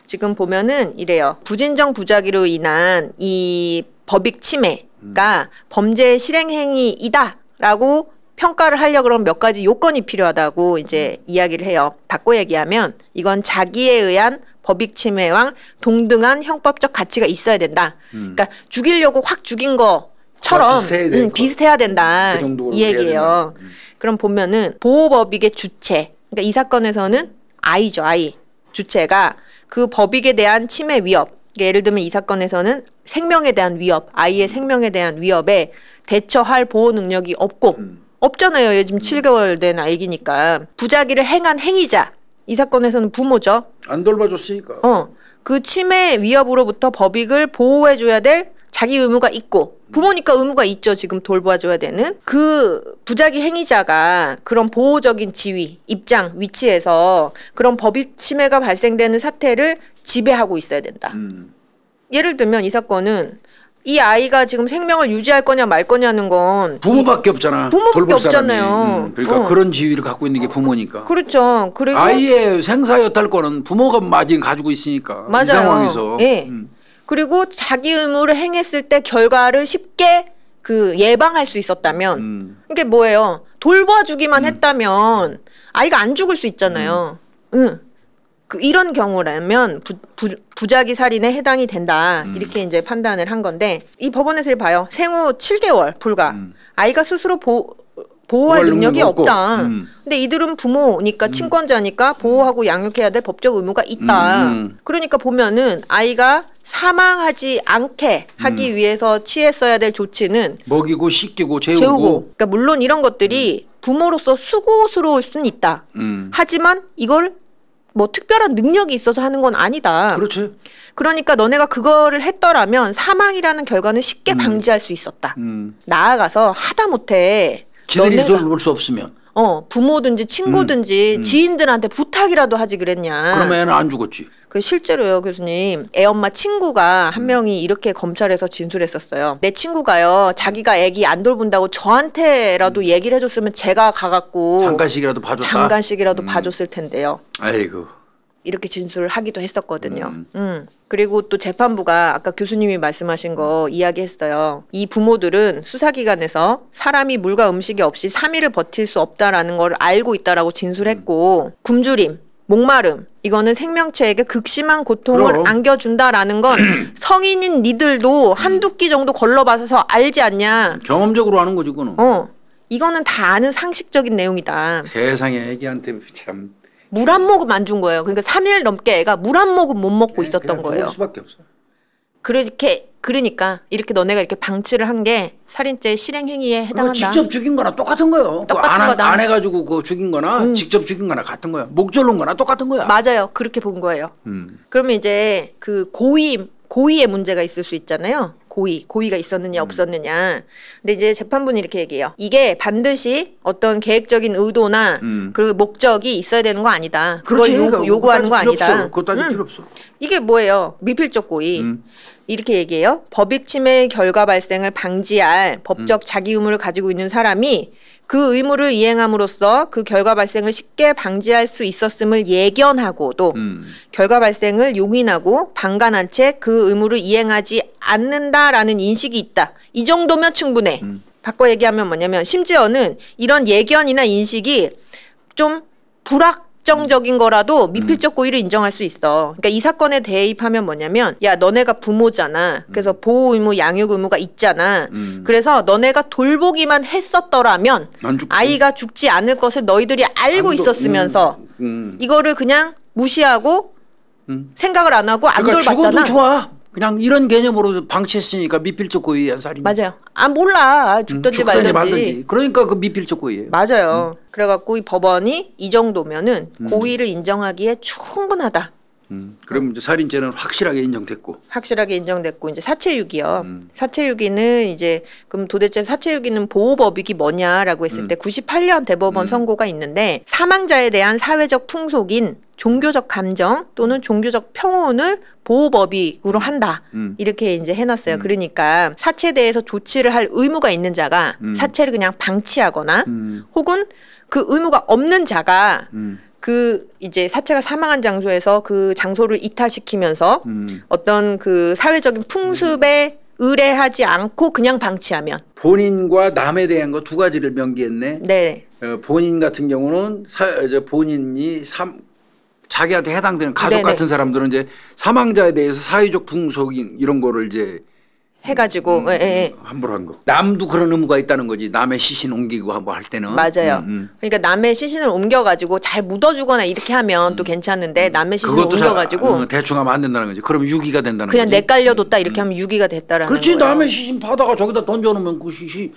지금 보면은 이래요. 부진정 부작위로 인한 이 법익 침해가 범죄 실행 행위이다라고 평가를 하려고 그러면 몇 가지 요건이 필요하다고 이제 이야기를 해요. 바꿔 얘기하면 이건 자기에 의한 법익 침해와 동등한 형법적 가치가 있어야 된다. 그러니까 죽이려고 확 죽인 것처럼 비슷해야 된다. 그 이 얘기예요. 그럼 보면은 보호법익의 주체. 그러니까 이 사건에서는 아이죠. 아이. 주체가 그 법익에 대한 침해 위협. 그러니까 예를 들면 이 사건에서는 생명에 대한 위협, 아이의 생명에 대한 위협에 대처할 보호 능력이 없고 없잖아요. 요즘 7개월 된 아기니까. 부작위를 행한 행위자. 이 사건에서는 부모죠. 안 돌봐줬으니까. 그 침해 위협으로부터 법익을 보호해줘야 될 자기 의무가 있고 부모니까 의무가 있죠. 지금 돌봐줘야 되는. 그 부작위 행위자가 그런 보호적인 지위, 입장, 위치에서 그런 법익 침해가 발생되는 사태를 지배하고 있어야 된다. 예를 들면 이 사건은 이 아이가 지금 생명을 유지할 거냐 말 거냐는 건 부모밖에 없잖아. 부모밖에 없잖아요. 그러니까 그런 지위를 갖고 있는 게 부모니까. 그렇죠. 그리고 아이의 생사여탈권은 부모가 마진 가지고 있으니까. 맞아요. 이 상황에서. 그리고 자기 의무를 행했을 때 결과를 쉽게 그 예방할 수 있었다면 이게 뭐예요? 돌봐주기만 했다면 아이가 안 죽을 수 있잖아요. 그 이런 경우라면 부작위 살인에 해당이 된다. 이렇게 이제 판단을 한 건데 이 법원에서 봐요. 생후 7개월 불과 아이가 스스로 보호할 능력이 없다. 근데 이들은 부모니까 친권자니까 보호하고 양육해야 될 법적 의무가 있다. 그러니까 보면은 아이가 사망하지 않게 하기 위해서 취했어야 될 조치는 먹이고 씻기고 재우고. 그러니까 물론 이런 것들이 부모로서 수고스러울 수는 있다. 하지만 이걸 뭐 특별한 능력이 있어서 하는 건 아니다. 그렇지. 그러니까 너네가 그거를 했더라면 사망이라는 결과는 쉽게 방지할 수 있었다. 나아가서 하다못해 지들이 돌볼 수 없으면 부모든지 친구든지 지인들한테 부탁이라도 하지 그랬냐. 그러면 애는 안 죽었지. 그 실제로요, 교수님. 애 엄마 친구가 한 명이 이렇게 검찰에서 진술했었어요. 내 친구가요, 자기가 애기 안 돌본다고 저한테라도 얘기를 해줬으면 제가 가갖고 잠깐씩이라도 봐줬다. 잠깐씩이라도 봐줬을 텐데요. 아이고. 이렇게 진술을 하기도 했었거든요. 그리고 또 재판부가 아까 교수님이 말씀하신 거 이야기했어요. 이 부모들은 수사기관에서 사람이 물과 음식이 없이 3일을 버틸 수 없다라는 걸 알고 있다라고 진술했고 굶주림, 목마름 이거는 생명체에게 극심한 고통을 그럼. 안겨준다라는 건 성인인 니들도 한두 끼 정도 걸러봐서 알지 않냐. 경험적으로 하는 거지 그거는. 이거는 다 아는 상식적인 내용이다. 세상에 애기한테 참. 물 한 모금 안 준 거예요. 그러니까 3일 넘게 애가 물 한 모금 못 먹고 있었던 거예요. 죽을 수밖에 없어. 그러니까 이렇게 너네가 이렇게 방치를 한 게 살인죄 실행 행위에 해당한다. 직접 죽인 거나 똑같은 거예요. 똑같은 거다. 안 해가지고 그거 죽인 거나 직접 죽인 거나 같은 거야. 목 졸른 거나 똑같은 거야. 맞아요. 그렇게 본 거예요. 그러면 이제 그 고의의 문제가 있을 수 있잖아요. 고의가 있었느냐 없었느냐. 근데 이제 재판부는 이렇게 얘기해요. 이게 반드시 어떤 계획적인 의도나 그리고 목적이 있어야 되는 거 아니다. 그걸 요구하는 거 아니다. 그거 따질 필요 없어. 이게 뭐예요? 미필적 고의. 이렇게 얘기해요. 법익침해 결과 발생을 방지할 법적 자기 의무를 가지고 있는 사람이 그 의무를 이행함으로써 그 결과 발생을 쉽게 방지할 수 있었음을 예견하고도 결과 발생을 용인하고 방관한 채 그 의무를 이행하지 않는다라는 인식이 있다. 이 정도면 충분해. 바꿔 얘기하면 뭐냐면 심지어는 이런 예견이나 인식이 좀 불확정적인 거라도 미필적 고의를 인정할 수 있어. 그러니까 이 사건에 대입하면 뭐냐면 야 너네가 부모잖아. 그래서 보호 의무 양육 의무가 있잖아. 그래서 너네가 돌보기만 했었더라면 아이가 죽지 않을 것을 너희들이 알고 있었으면서 이거를 그냥 무시하고 생각을 안 하고 안 그러니까 돌봤잖아. 죽어도 좋아. 그냥 이런 개념으로 방치했으니까 미필적 고의한 살인. 맞아요. 몰라. 죽든지 말든지. 그러니까 그 미필적 고의예요. 맞아요. 그래갖고 이 법원이 이 정도면은 고의를 인정하기에 충분하다. 그럼 이제 살인죄는 확실하게 인정됐고. 확실하게 인정됐고 이제 사체유기요. 사체유기는 이제 그럼 도대체 사체유기는 보호법익이 뭐냐라고 했을 때 98년 대법원 선고가 있는데 사망자에 대한 사회적 풍속인 종교적 감정 또는 종교적 평온을 보호법익으로 한다. 이렇게 이제 해놨어요. 그러니까 사체에 대해서 조치를 할 의무가 있는 자가 사체를 그냥 방치하거나 혹은 그 의무가 없는 자가 그 이제 사체가 사망한 장소에서 그 장소를 이탈시키면서 어떤 그 사회적인 풍습에 의뢰하지 않고 그냥 방치하면 본인과 남에 대한 거 두 가지를 명기했네. 네. 본인 같은 경우는 본인이 자기한테 해당되는 가족 네네. 같은 사람들은 이제 사망자에 대해서 사회적 풍속인 이런 거를 이제 해가지고 함부로 한 거. 남도 그런 의무가 있다는 거지. 남의 시신 옮기고 뭐 할 때는. 맞아요. 그러니까 남의 시신을 옮겨가지고 잘 묻어주거나 이렇게 하면 또 괜찮은데 남의 시신을 옮겨가지고 대충 하면 안 된다는 거지. 그러면 유기가 된다는 그냥 거지. 내깔려뒀다 이렇게 하면 유기가 됐다라는 그렇지. 거예요. 남의 시신 파다가 저기다 던져놓으면 그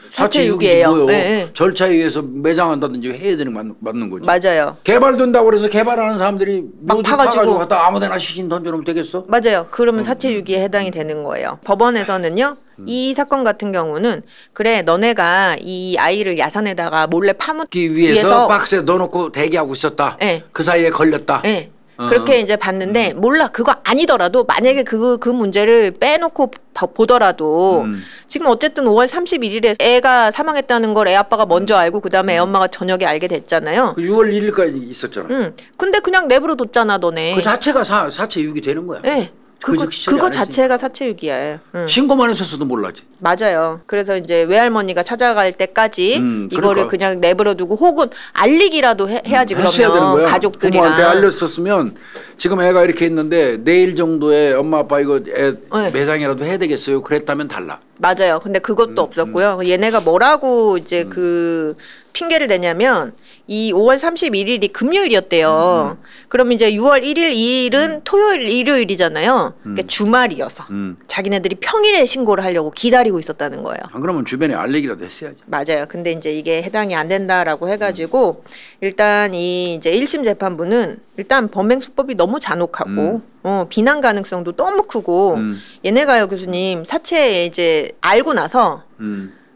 사체 유기예요. 뭐예요. 절차에 의해서 매장한다든지 해야 되는 거 맞는 거지. 맞아요. 개발된다고 그래서 개발하는 사람들이 막 파가지고 갖다 아무데나 시신 던져놓으면 되겠어? 맞아요. 그러면 사체 유기에 해당이 되는 거예요. 법원에서는요. 이 사건 같은 경우는 그래 너네가 이 아이를 야산에다가 몰래 파묻기 위해서 박스에 넣어놓고 대기하고 있었다. 네. 그 사이에 걸렸다. 네. 그렇게 이제 봤는데 몰라 그거 아니더라도 만약에 그 문제를 빼놓고 보더라도 지금 어쨌든 5월 31일에 애가 사망했다는 걸 애 아빠가 먼저 알고 그다음에 애 엄마가 저녁에 알게 됐잖아요. 그 6월 1일까지 있었잖아. 근데 그냥 내버려 뒀잖아 너네. 그 자체가 사체 유기 되는 거야. 네. 그거 자체가 사체유기야. 신고만 했었어도 몰라지. 맞아요. 그래서 이제 외할머니가 찾아갈 때까지 이거를 그러니까. 그냥 내버려두고 혹은 알리기라도 해야지 그러면 가족들이랑. 부모한테 알렸었으면 지금 애가 이렇게 있는데 내일 정도에 엄마 아빠 이거 애 매장이라도 해야 되겠어요. 그랬다면 달라. 맞아요. 근데 그것도 없었고요. 얘네가 뭐라고 이제 그 핑계를 대냐면 이 5월 31일이 금요일이었대요. 그럼 이제 6월 1일, 2일은 토요일, 일요일이잖아요. 그러니까 주말이어서 자기네들이 평일에 신고를 하려고 기다리고 있었다는 거예요. 안 그러면 주변에 알리기라도 했어야지. 맞아요. 근데 이제 이게 해당이 안 된다라고 해가지고 일단 이 이제 1심 재판부는 일단 범행 수법이 너무 잔혹하고 비난 가능성도 너무 크고 얘네가요 교수님 사체 이제 알고 나서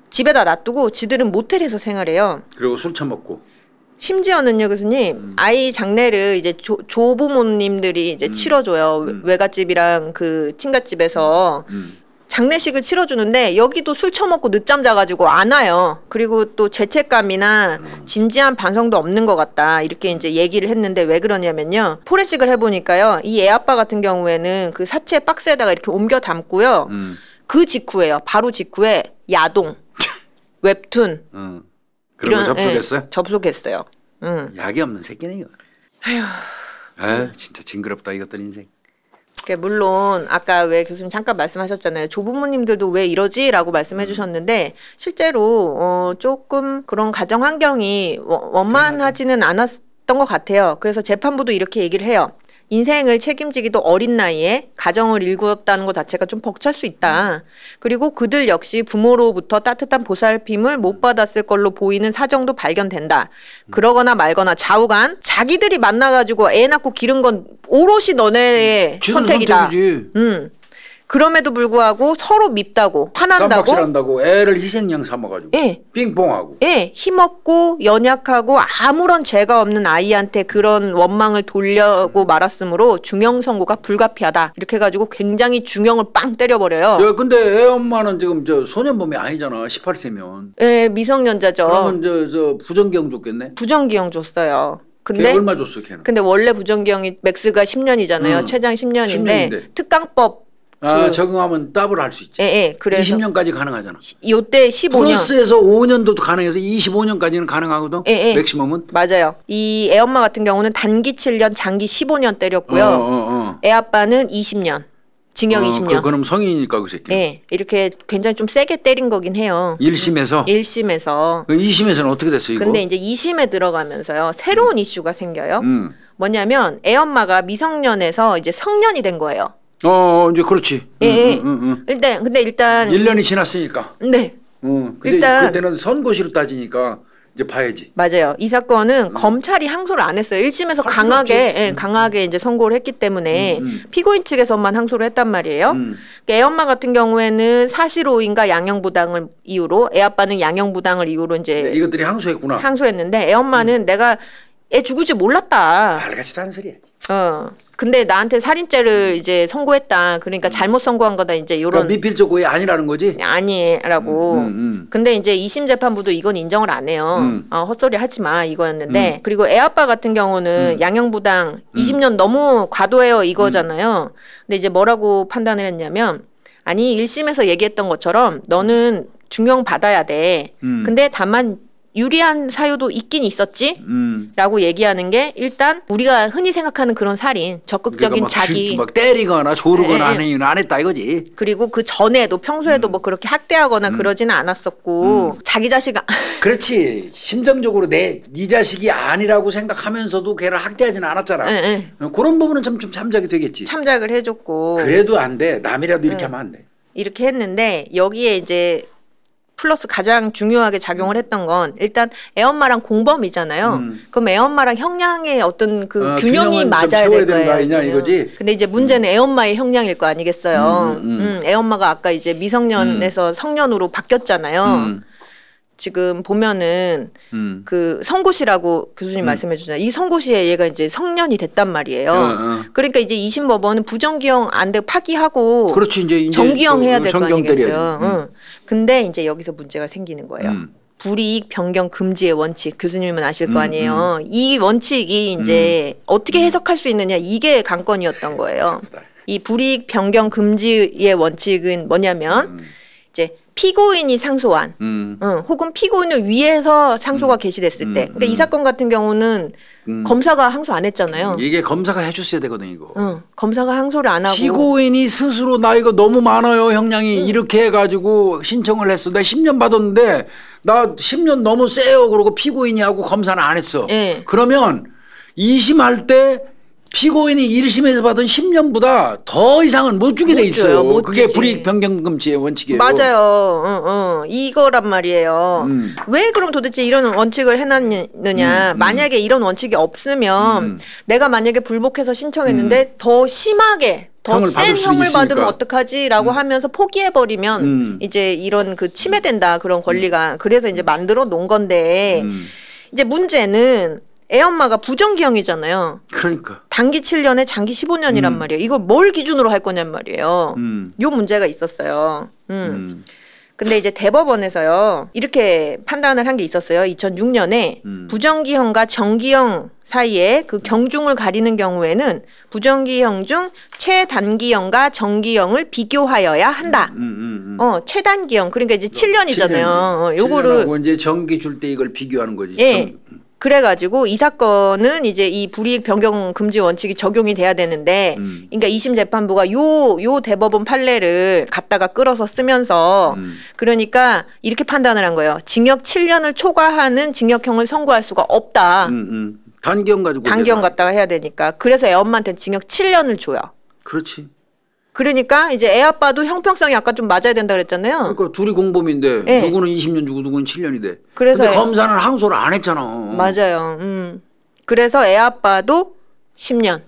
집에다 놔두고 지들은 모텔에서 생활해요. 그리고 술 처먹고. 심지어는요 교수님 아이 장례를 이제 조부모님들이 이제 치러줘요. 외갓집이랑 그 친갓집에서 장례식을 치러주는데 여기도 술 처먹고 늦잠 자가지고 안 와요. 그리고 또 죄책감이나 진지한 반성도 없는 것 같다 이렇게 이제 얘기를 했는데 왜 그러냐면요 포렌식을 해보니까요 이 애 아빠 같은 경우에는 그 사체 박스에다가 이렇게 옮겨 담고요 그 직후에요 바로 직후에 야동 웹툰 그런 거 접속했어요? 예, 접속했어요. 약이 없는 새끼네 이거. 아휴 진짜 징그럽다 이것들 인생. 물론 아까 왜 교수님 잠깐 말씀하셨잖아요. 조부모님들도 왜 이러지라고 말씀해 주셨는데 실제로 조금 그런 가정 환경이 원만하지는 않았던 것 같아요. 그래서 재판부도 이렇게 얘기를 해요. 인생을 책임지기도 어린 나이에 가정을 일구었다는 것 자체가 좀 벅찰 수 있다. 그리고 그들 역시 부모로부터 따뜻한 보살핌을 못 받았을 걸로 보이는 사정도 발견된다. 그러거나 말거나 좌우간 자기들이 만나가지고 애 낳고 기른 건 오롯이 너네의 선택이다. 그럼에도 불구하고 서로 밉다고 화난다고 쌈박질한다고 애를 희생양 삼아가지고 빙봉하고 힘없고 연약하고 아무런 죄가 없는 아이한테 그런 원망을 돌려고 말았으므로 중형 선고가 불가피하다 이렇게 해가지고 굉장히 중형을 빵 때려버려요. 야, 근데 애 엄마는 지금 저 소년범이 아니잖아 18세면. 예 미성년자죠. 그러면 저 부정기형 줬겠네. 부정기형 줬어요. 근데 얼마 줬어 걔는? 근데 원래 부정기형이 맥스가 10년이잖아요. 최장 10년인데 특강법 적용하면 더블 할 수 있지. 예, 그래서 20년까지 가능하잖아. 요때 15년. 플러스에서 5년도 가능해서 25년까지는 가능하거든. 맥시멈은. 맞아요. 이 애엄마 같은 경우는 단기 7년, 장기 15년 때렸고요. 애아빠는 20년. 징역 20년. 그럼 성인이니까 그 새끼. 네, 이렇게 굉장히 좀 세게 때린 거긴 해요. 1심에서. 1심에서. 2심에서는 어떻게 됐어요, 이거? 근데 이제 2심에 들어가면서요. 새로운 이슈가 생겨요. 뭐냐면 애엄마가 미성년에서 이제 성년이 된 거예요. 이제 그렇지. 근데 일단 1년이 지났으니까. 네. 근데 일단 그때는 선고시로 따지니까 이제 봐야지. 맞아요. 이 사건은 검찰이 항소를 안 했어요. 1심에서 강하게 이제 선고를 했기 때문에 피고인 측에서만 항소를 했단 말이에요. 애엄마 같은 경우에는 사실오인과 양형부당을 이유로 애아빠는 양형부당을 이유로 이제 이것들이 항소했구나. 항소했는데 애엄마는 내가 애 죽을 줄 몰랐다. 알같이도 하는 소리야. 근데 나한테 살인죄를 이제 선고했다. 그러니까 잘못 선고한 거다. 이제 요런. 그러니까 미필적 고의 아니라는 거지? 아니라고. 근데 이제 2심 재판부도 이건 인정을 안 해요. 헛소리 하지 마 이거였는데. 그리고 애아빠 같은 경우는 양형부당 20년 너무 과도해요 이거잖아요. 근데 이제 뭐라고 판단을 했냐면 아니 1심에서 얘기했던 것처럼 너는 중형 받아야 돼. 근데 다만 유리한 사유도 있긴 있었지? 라고 얘기하는 게 일단 우리가 흔히 생각하는 그런 살인 적극적인 자기 막 때리거나 조르거나 안 했다 이거지. 그리고 그 전에도 평소에도 뭐 그렇게 학대하거나 그러지는 않았었고 자기 자식 그렇지. 심정적으로 네 자식이 아니라고 생각하면서도 걔를 학대하지는 않았잖아. 그런 부분은 좀 참작이 되겠지. 참작을 해줬고 그래도 안 돼. 남이라도 이렇게 하면 안 돼. 이렇게 했는데 여기에 이제 플러스 가장 중요하게 작용을 했던 건 일단 애엄마랑 공범이잖아요. 그럼 애엄마랑 형량의 어떤 그 균형이 맞아야 될 거예요. 이거지? 근데 이제 문제는 애엄마의 형량일 거 아니겠어요. 애엄마가 아까 이제 미성년에서 성년으로 바뀌었잖아요. 지금 보면은 그 선고시라고 교수님 말씀해 주잖아요. 이 선고시에 얘가 이제 성년이 됐단 말이에요. 그러니까 이제 2심 법원은 부정기형 안 되고 파기하고 그렇지, 이제 정기형 해야 될 거 아니겠어요. 근데 이제 여기서 문제가 생기는 거예요. 불이익 변경 금지의 원칙 교수님은 아실 거 아니에요. 이 원칙이 이제 어떻게 해석할 수 있느냐 이게 관건이었던 거예요. 이 불이익 변경 금지의 원칙은 뭐냐면 이제 피고인이 상소한 혹은 피고인을 위해서 상소가 개시됐을 때 그러니까 이 사건 같은 경우는 검사가 항소 안 했잖아요. 이게 검사가 해줬어야 되거든 이거. 검사가 항소를 안 하고 피고인이 스스로 나 이거 너무 많아요 형량이 이렇게 해가지고 신청을 했어. 나 10년 받았는데 나 10년 너무 세요. 그러고 피고인이 하고 검사는 안 했어. 예. 그러면 2심할 때 피고인이 1심에서 받은 10년보다 더 이상은 못 주게 돼 있어요. 그게 불이익 변경 금지의 원칙이에요. 맞아요. 이거란 말이에요. 왜 그럼 도대체 이런 원칙을 해놨느냐. 만약에 이런 원칙이 없으면 내가 만약에 불복해서 신청했는데 더 심하게 더 센 형을 받으면 어떡하지? 라고 하면서 포기해버리면 이제 이런 그 침해된다. 그런 권리가. 그래서 이제 만들어 놓은 건데 이제 문제는 애엄마가 부정기형이잖아요. 그러니까. 단기 7년에 장기 15년이란 말이에요. 이걸 뭘 기준으로 할 거냔 말이에요. 요 문제가 있었어요. 근데 이제 대법원에서요. 이렇게 판단을 한 게 있었어요. 2006년에 부정기형과 정기형 사이에 그 경중을 가리는 경우에는 부정기형 중 최단기형과 정기형을 비교하여야 한다. 최단기형 그러니까 이제 7년이잖아요. 요거를 이제 정기 줄 때 이걸 비교하는 거지. 예. 그래가지고 이 사건은 이제 이 불이익 변경 금지 원칙이 적용이 돼야 되는데, 그러니까 2심 재판부가 요 대법원 판례를 갖다가 끌어서 쓰면서, 그러니까 이렇게 판단을 한 거예요. 징역 7년을 초과하는 징역형을 선고할 수가 없다. 단기형 가지고. 단기형 갖다가 해야 되니까. 그래서 애엄마한테는 징역 7년을 줘요. 그렇지. 그러니까 이제 애 아빠도 형평성이 아까 좀 맞아야 된다 그랬잖아요. 그러니까 둘이 공범인데 네. 누구는 20년 주고 누구는 7년이 돼. 그래서 근데 검사는 항소를 안 했잖아. 맞아요. 그래서 애 아빠도 10년.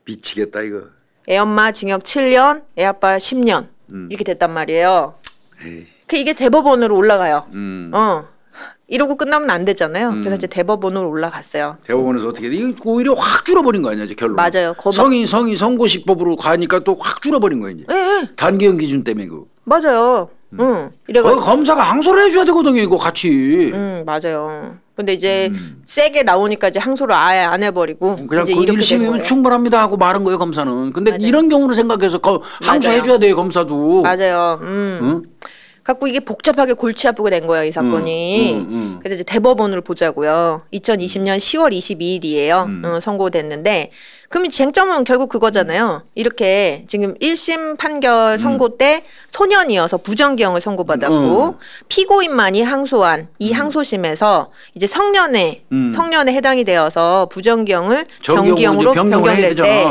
미치겠다 이거. 애 엄마 징역 7년, 애 아빠 10년. 이렇게 됐단 말이에요. 에이. 이게 대법원으로 올라가요. 이러고 끝나면 안 되잖아요. 그래서 이제 대법원으로 올라갔어요. 대법원에서 어떻게 돼? 이거 오히려 확 줄어버린 거 아니야, 이제 결론. 맞아요. 성이 선고시법으로 가니까 또 확 줄어버린 거야 이제. 네. 단기형 기준 때문에 그. 맞아요. 이래가지고 검사가 항소를 해줘야 되거든요, 이거 같이. 맞아요. 근데 이제 세게 나오니까 이제 항소를 아예 안 해버리고 그냥 이제 그 이렇게 된 1심이면 거예요. 충분합니다 하고 말은 거예요, 검사는. 근데 맞아요. 이런 경우를 생각해서 항소해줘야 돼요, 검사도. 맞아요. 응? 갖고 이게 복잡하게 골치 아프게 된 거예요, 이 사건이. 그래서 이제 대법원을 보자고요. 2020년 10월 22일이에요. 선고됐는데 그럼 쟁점은 결국 그거잖아요. 이렇게 지금 1심 판결 선고 때 소년이어서 부정기형을 선고받았고 피고인만이 항소한 이 항소심에서 이제 성년에 해당이 되어서 부정기형을 정기형으로 변경될 때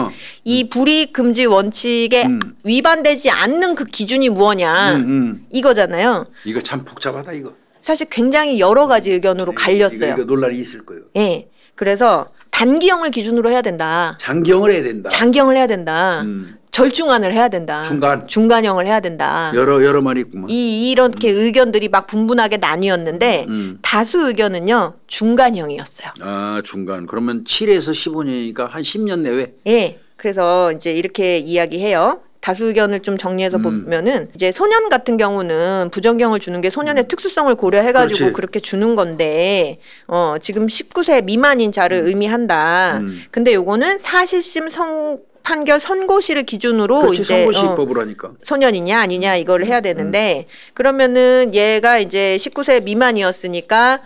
이 불이익 금지 원칙에 위반되지 않는 그 기준이 무엇냐 이거잖아요. 이거 참 복잡하다 이거. 사실 굉장히 여러 가지 의견으로 갈렸어요. 이거 논란이 있을 거예요. 예. 그래서 단기형을 기준으로 해야 된다. 장기형을 해야 된다. 장기형을 해야 된다. 절중안을 해야 된다. 중간형을 해야 된다. 여러 말이 있구만. 이렇게 의견들이 막 분분하게 나뉘었는데 다수 의견은요 중간형이었어요. 아 중간. 그러면 7에서 15년이니까 한 10년 내외. 예. 그래서 이제 이렇게 이야기해요. 다수 의견을 좀 정리해서 보면은 이제 소년 같은 경우는 부정기형을 주는 게 소년의 특수성을 고려해가지고 그렇지. 그렇게 주는 건데 지금 19세 미만인 자를 의미한다. 근데 요거는 사실심 판결 선고시를 기준으로 그렇지, 이제 선고시법으로 하니까 소년이냐 아니냐 이걸 해야 되는데 그러면은 얘가 이제 19세 미만이었으니까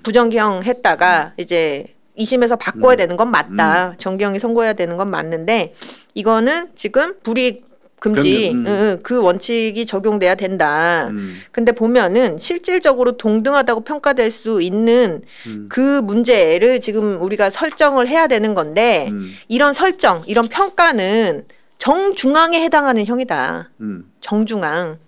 부정기형 했다가 이제 2심에서 바꿔야 되는 건 맞다. 정기형이 선고해야 되는 건 맞는데 이거는 지금 불이익 금지 그 원칙이 적용돼야 된다. 근데 보면은 실질적으로 동등하다고 평가될 수 있는 그 문제를 지금 우리가 설정을 해야 되는 건데 이런 설정, 이런 평가는 정중앙에 해당하는 형이다. 정중앙.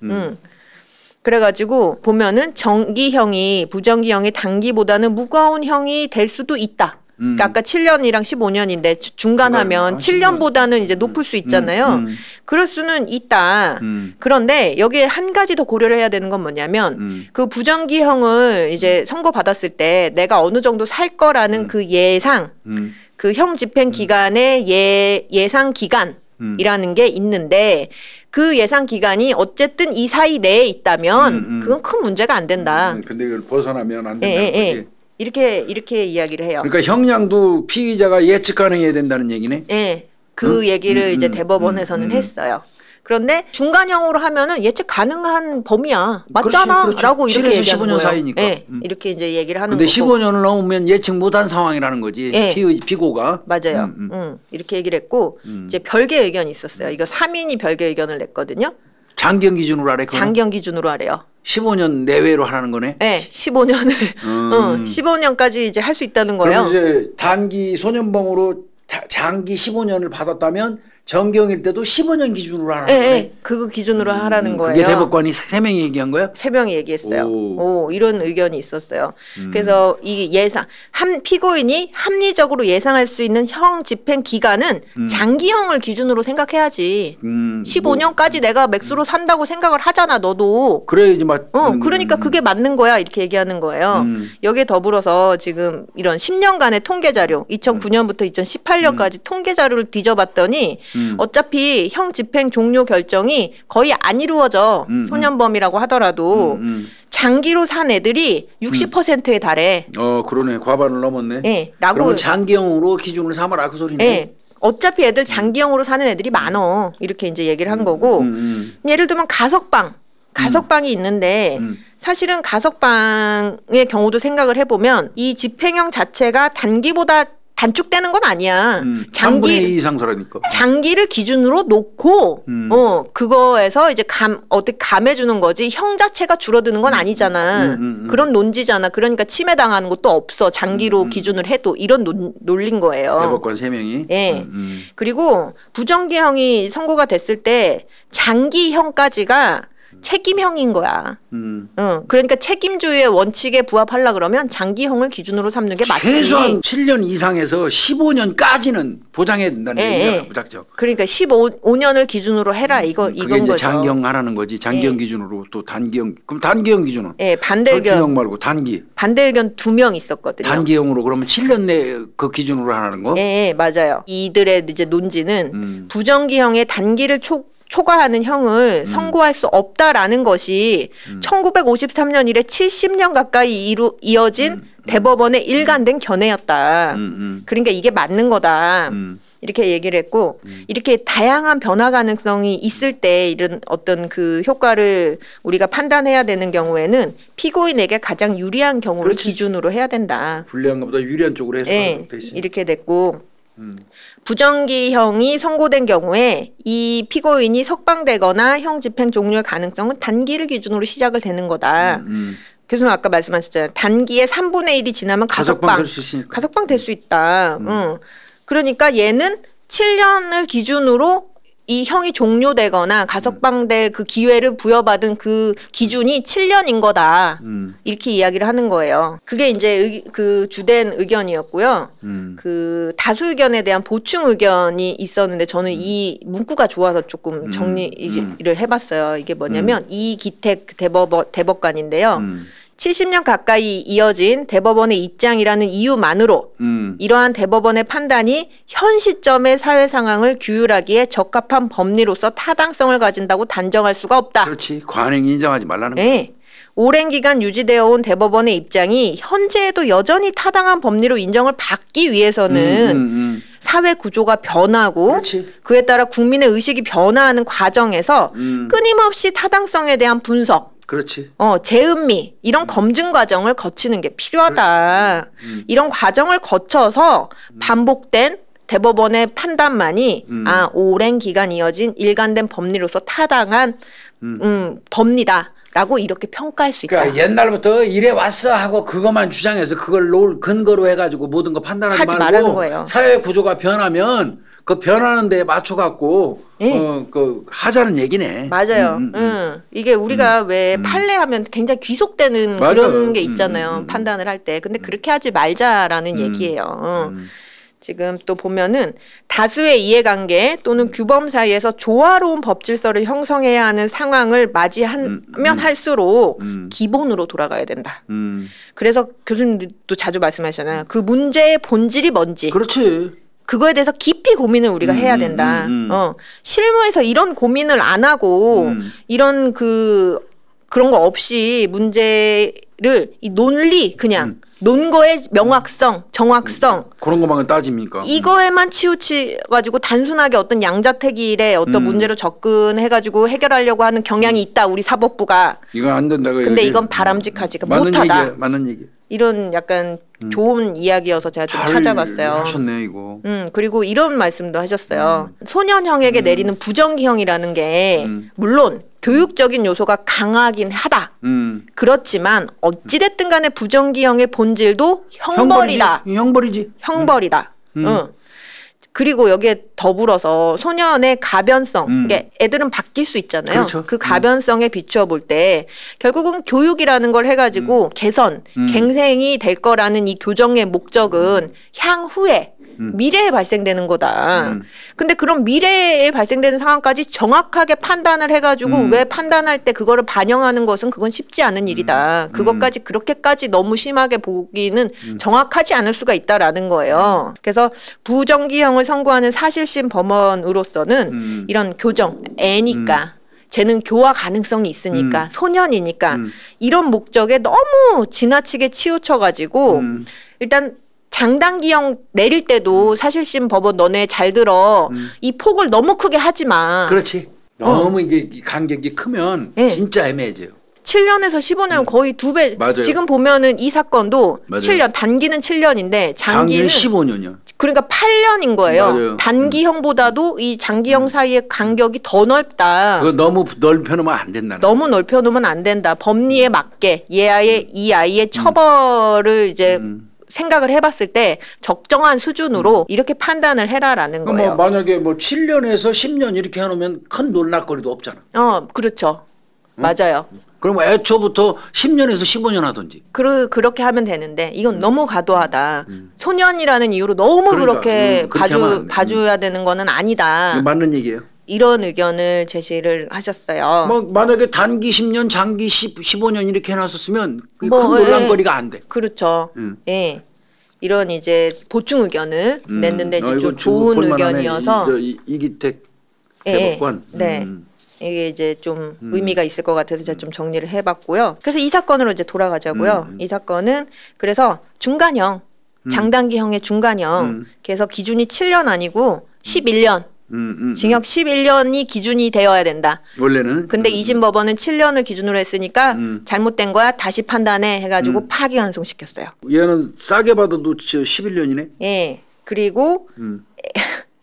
그래가지고 보면은 정기형이 부정기형이 단기보다는 무거운 형이 될 수도 있다. 그러니까 아까 7년이랑 15년인데 중간하면 7년보다는 이제 높을 수 있잖아요. 그럴 수는 있다. 그런데 여기에 한 가지 더 고려를 해야 되는 건 뭐냐면 그 부정기형을 이제 선고받았을 때 내가 어느 정도 살 거라는 그 예상, 그 형 집행 기간의 예상 기간이라는 게 있는데 그 예상 기간이 어쨌든 이 사이 내에 있다면 그건 큰 문제가 안 된다. 근데 이걸 벗어나면 안 된다는 거지. 이렇게 이야기를 해요. 그러니까 형량도 피의자가 예측 가능해야 된다는 얘기네. 예. 그 얘기를 이제 대법원에서는 했어요. 그런데 중간형으로 하면은 예측 가능한 범위야. 맞잖아. 그렇지. 라고 이렇게 얘기하는 15년 거예요. 사이니까. 네, 이렇게 이제 얘기를 하는 근데 거고. 15년을 넘으면 예측 못한 상황이라는 거지. 네. 피고가. 맞아요. 이렇게 얘기를 했고 이제 별개 의견이 있었어요. 이거 3인이 별개 의견을 냈거든요. 장기형 기준으로 하래. 장기형 기준으로 하래요. 15년 내외로 하라는 거네. 네, 15년을 15년까지 이제 할 수 있다는 거예요. 그럼 이제 단기 소년범으로 장기 15년을 받았다면 정경일 때도 15년 기준으로 하라는 거네. 네, 그거 기준으로 하라는 거예요. 그게 대법관이 3명이 얘기한 거야? 3명이 얘기했어요. 이런 의견이 있었어요. 그래서 이 피고인이 합리적으로 예상할 수 있는 형 집행 기간은 장기형을 기준으로 생각해야지. 15년까지 내가 맥스로 산다고 생각을 하잖아, 너도. 그래야지 그러니까 그게 맞는 거야, 이렇게 얘기하는 거예요. 여기에 더불어서 지금 이런 10년간의 통계 자료, 2009년부터 2018년까지 통계 자료를 뒤져봤더니 어차피 형 집행 종료 결정이 거의 안 이루어져. 소년범이라고 하더라도 장기로 산 애들이 60%에 달해. 그러네. 과반을 넘었네. 네, 그러면 장기형으로 기준을 삼아라 그 소리네. 네. 어차피 애들 장기형으로 사는 애들이 많어. 이렇게 이제 얘기를 한 거고. 예를 들면 가석방이 있는데 사실은 가석방의 경우도 생각을 해보면 이 집행형 자체가 단기보다 단축되는 건 아니야. 3분의 2 이상 살아니까. 장기를 기준으로 놓고 그거에서 이제 어떻게 감해주는 거지. 형 자체가 줄어드는 건 아니잖아. 그런 논지잖아. 그러니까 침해당하는 것도 없어. 장기로 기준을 해도 이런 논리인 거예요. 대법관 3명이. 예. 그리고 부정기형이 선고가 됐을 때 장기형까지가 책임형인 거야. 그러니까 책임주의의 원칙에 부합하려 그러면 장기형을 기준으로 삼는 게 맞지. 최소한 7년 이상에서 15년까지는 보장해야 된다는 얘기야. 무작정. 그러니까 15년을 기준으로 해라 이건 거죠. 장기형 하라는 거지. 장기형 기준으로 또 단기형. 그럼 단기형 기준은? 반대 의견. 절충형 말고 단기. 반대 의견 2명 있었거든요. 단기형으로 그러면 7년 내 그 기준으로 하는 거? 네, 맞아요. 이들의 이제 논지는 부정기형의 단기를 초과하는 형을 선고할 수 없다라는 것이 1953년 이래 70년 가까이 이어진 대법원의 일관된 견해였다. 그러니까 이게 맞는 거다. 이렇게 얘기를 했고 이렇게 다양한 변화 가능성이 있을 때 이런 어떤 그 효과를 우리가 판단해야 되는 경우에는 피고인에게 가장 유리한 경우를 기준으로 해야 된다. 불리한 것보다 유리한 쪽으로 해서 돼 있어요. 이렇게 됐고 부정기형이 선고된 경우에 이 피고인이 석방되거나 형 집행 종료의 가능성은 단기를 기준으로 시작을 되는 거다. 교수님 아까 말씀하셨잖아요. 단기의 3분의 1이 지나면 가석방 될 수 있다. 그러니까 얘는 7년을 기준으로 이 형이 종료되거나 가석방될 그 기회를 부여받은 그 기준이 7년인 거다. 이렇게 이야기를 하는 거예요. 그게 이제 그 주된 의견이었고요. 그 다수 의견에 대한 보충 의견이 있었는데 저는 이 문구가 좋아서 조금 정리를 해봤어요. 이게 뭐냐면 이기택 대법관인데요. 70년 가까이 이어진 대법원의 입장이라는 이유만으로 이러한 대법원의 판단이 현 시점의 사회 상황을 규율하기에 적합한 법리로서 타당성을 가진다고 단정할 수가 없다. 그렇지. 관행이 인정하지 말라는 거야. 네. 오랜 기간 유지되어 온 대법원의 입장이 현재에도 여전히 타당한 법리로 인정을 받기 위해서는 사회 구조가 변하고 그렇지. 그에 따라 국민의 의식이 변화하는 과정에서 끊임없이 타당성에 대한 분석 그렇지. 재음미 이런 검증 과정을 거치는 게 필요하다. 이런 과정을 거쳐서 반복된 대법원의 판단만이 오랜 기간 이어진 일관된 법리로서 타당한 법리다라고 이렇게 평가할 수 있다. 그러니까 옛날부터 이래 왔어 하고 그것만 주장해서 그걸 근거로 해가지고 모든 거 판단하지 하지 말고 말라는 거예요. 사회 구조가 변하면 그 변하는 데에 맞춰갖고 하자는 얘기네. 맞아요. 이게 우리가 왜 판례하면 굉장히 귀속되는 그런 게 있잖아요. 판단을 할 때. 근데 그렇게 하지 말자라는 얘기예요. 지금 또 보면은 다수의 이해관계 또는 규범 사이에서 조화로운 법질서를 형성해야 하는 상황을 맞이하면 할수록 기본으로 돌아가야 된다. 그래서 교수님도 자주 말씀하시잖아요. 그 문제의 본질이 뭔지. 그렇지. 그거에 대해서 깊이 고민을 우리가 해야 된다. 실무에서 이런 고민을 안 하고 이런 그런 거 없이 문제에 이 논리 그냥 논거의 명확성, 정확성 그런 것만 따집니까? 이거에만 치우쳐가지고 단순하게 어떤 양자택일의 어떤 문제로 접근해가지고 해결하려고 하는 경향이 있다 우리 사법부가. 이건 안 된다. 근데 이건 바람직하지 못하다. 맞는 얘기. 이런 약간 좋은 이야기여서 제가 좀 찾아봤어요. 하셨네 이거. 그리고 이런 말씀도 하셨어요. 소년형에게 내리는 부정기형이라는 게 물론 교육적인 요소가 강하긴 하다. 그렇지만 어찌됐든 간에 부정기형의 본질도 형벌이다. 형벌이지. 형벌이다. 그리고 여기에 더불어서 소년의 가변성, 이게 애들은 바뀔 수 있잖아요. 그렇죠. 그 가변성에 비추어 볼 때 결국은 교육이라는 걸 해가지고 개선, 갱생이 될 거라는 이 교정의 목적은 향후에 미래에 발생되는 거다. 근데 그런 미래에 발생되는 상황까지 정확하게 판단을 해가지고 왜 판단할 때 그거를 반영하는 것은 그건 쉽지 않은 일이다. 그것까지 그렇게까지 너무 심하게 보기는 정확하지 않을 수가 있다라는 거예요. 그래서 부정기형을 선고하는 사실심 법원으로서는 이런 교정, 애니까 쟤는 교화 가능성이 있으니까 소년이니까 이런 목적에 너무 지나치게 치우쳐가지고 일단 장단기형 내릴 때도 사실심 법원 너네 잘 들어. 이 폭을 너무 크게 하지 마. 그렇지. 너무 이게 간격이 크면 진짜 애매해져요. 7년에서 15년 거의 2배. 맞아요. 지금 보면은 이 사건도 맞아요. 7년, 단기는 7년인데 장기는 15년이요. 그러니까 8년인 거예요. 맞아요. 단기형보다도 이 장기형 사이의 간격이 더 넓다. 그거 너무 넓혀놓으면 안 된다. 너무 넓혀놓으면 안 된다. 법리에 맞게 이 아이의 처벌을 이제 생각을 해봤을 때 적정한 수준으로 이렇게 판단을 해라라는 거예요. 만약에 7년에서 10년 이렇게 해놓으면 큰 놀랄거리도 없잖아. 그렇죠. 맞아요. 그럼 애초부터 10년에서 15년 하든지. 그렇게 하면 되는데 이건 너무 과도하다. 소년이라는 이유로 너무 그렇게 봐줘야 되는 거는 아니다. 맞는 얘기예요. 이런 의견을 제시를 하셨어요. 만약에 단기 10년, 장기 15년 이렇게 해놨었으면 큰 논란거리가 안 돼. 그렇죠. 예. 이런 이제 보충 의견을 냈는데 이제 좀 좋은 의견이어서 이기택 대법관. 네. 이게 이제 좀 의미가 있을 것 같아서 제가 좀 정리를 해봤고요. 그래서 이 사건으로 이제 돌아가자고요. 이 사건은 그래서 중간형, 장단기형의 중간형. 그래서 기준이 7년 아니고 11년. 징역 11년이 기준이 되어야 된다. 원래는. 근데 2심 법원은 7년을 기준으로 했으니까 잘못된 거야. 다시 판단해 해가지고 파기환송시켰어요. 얘는 싸게 받아도 11년이네. 예. 그리고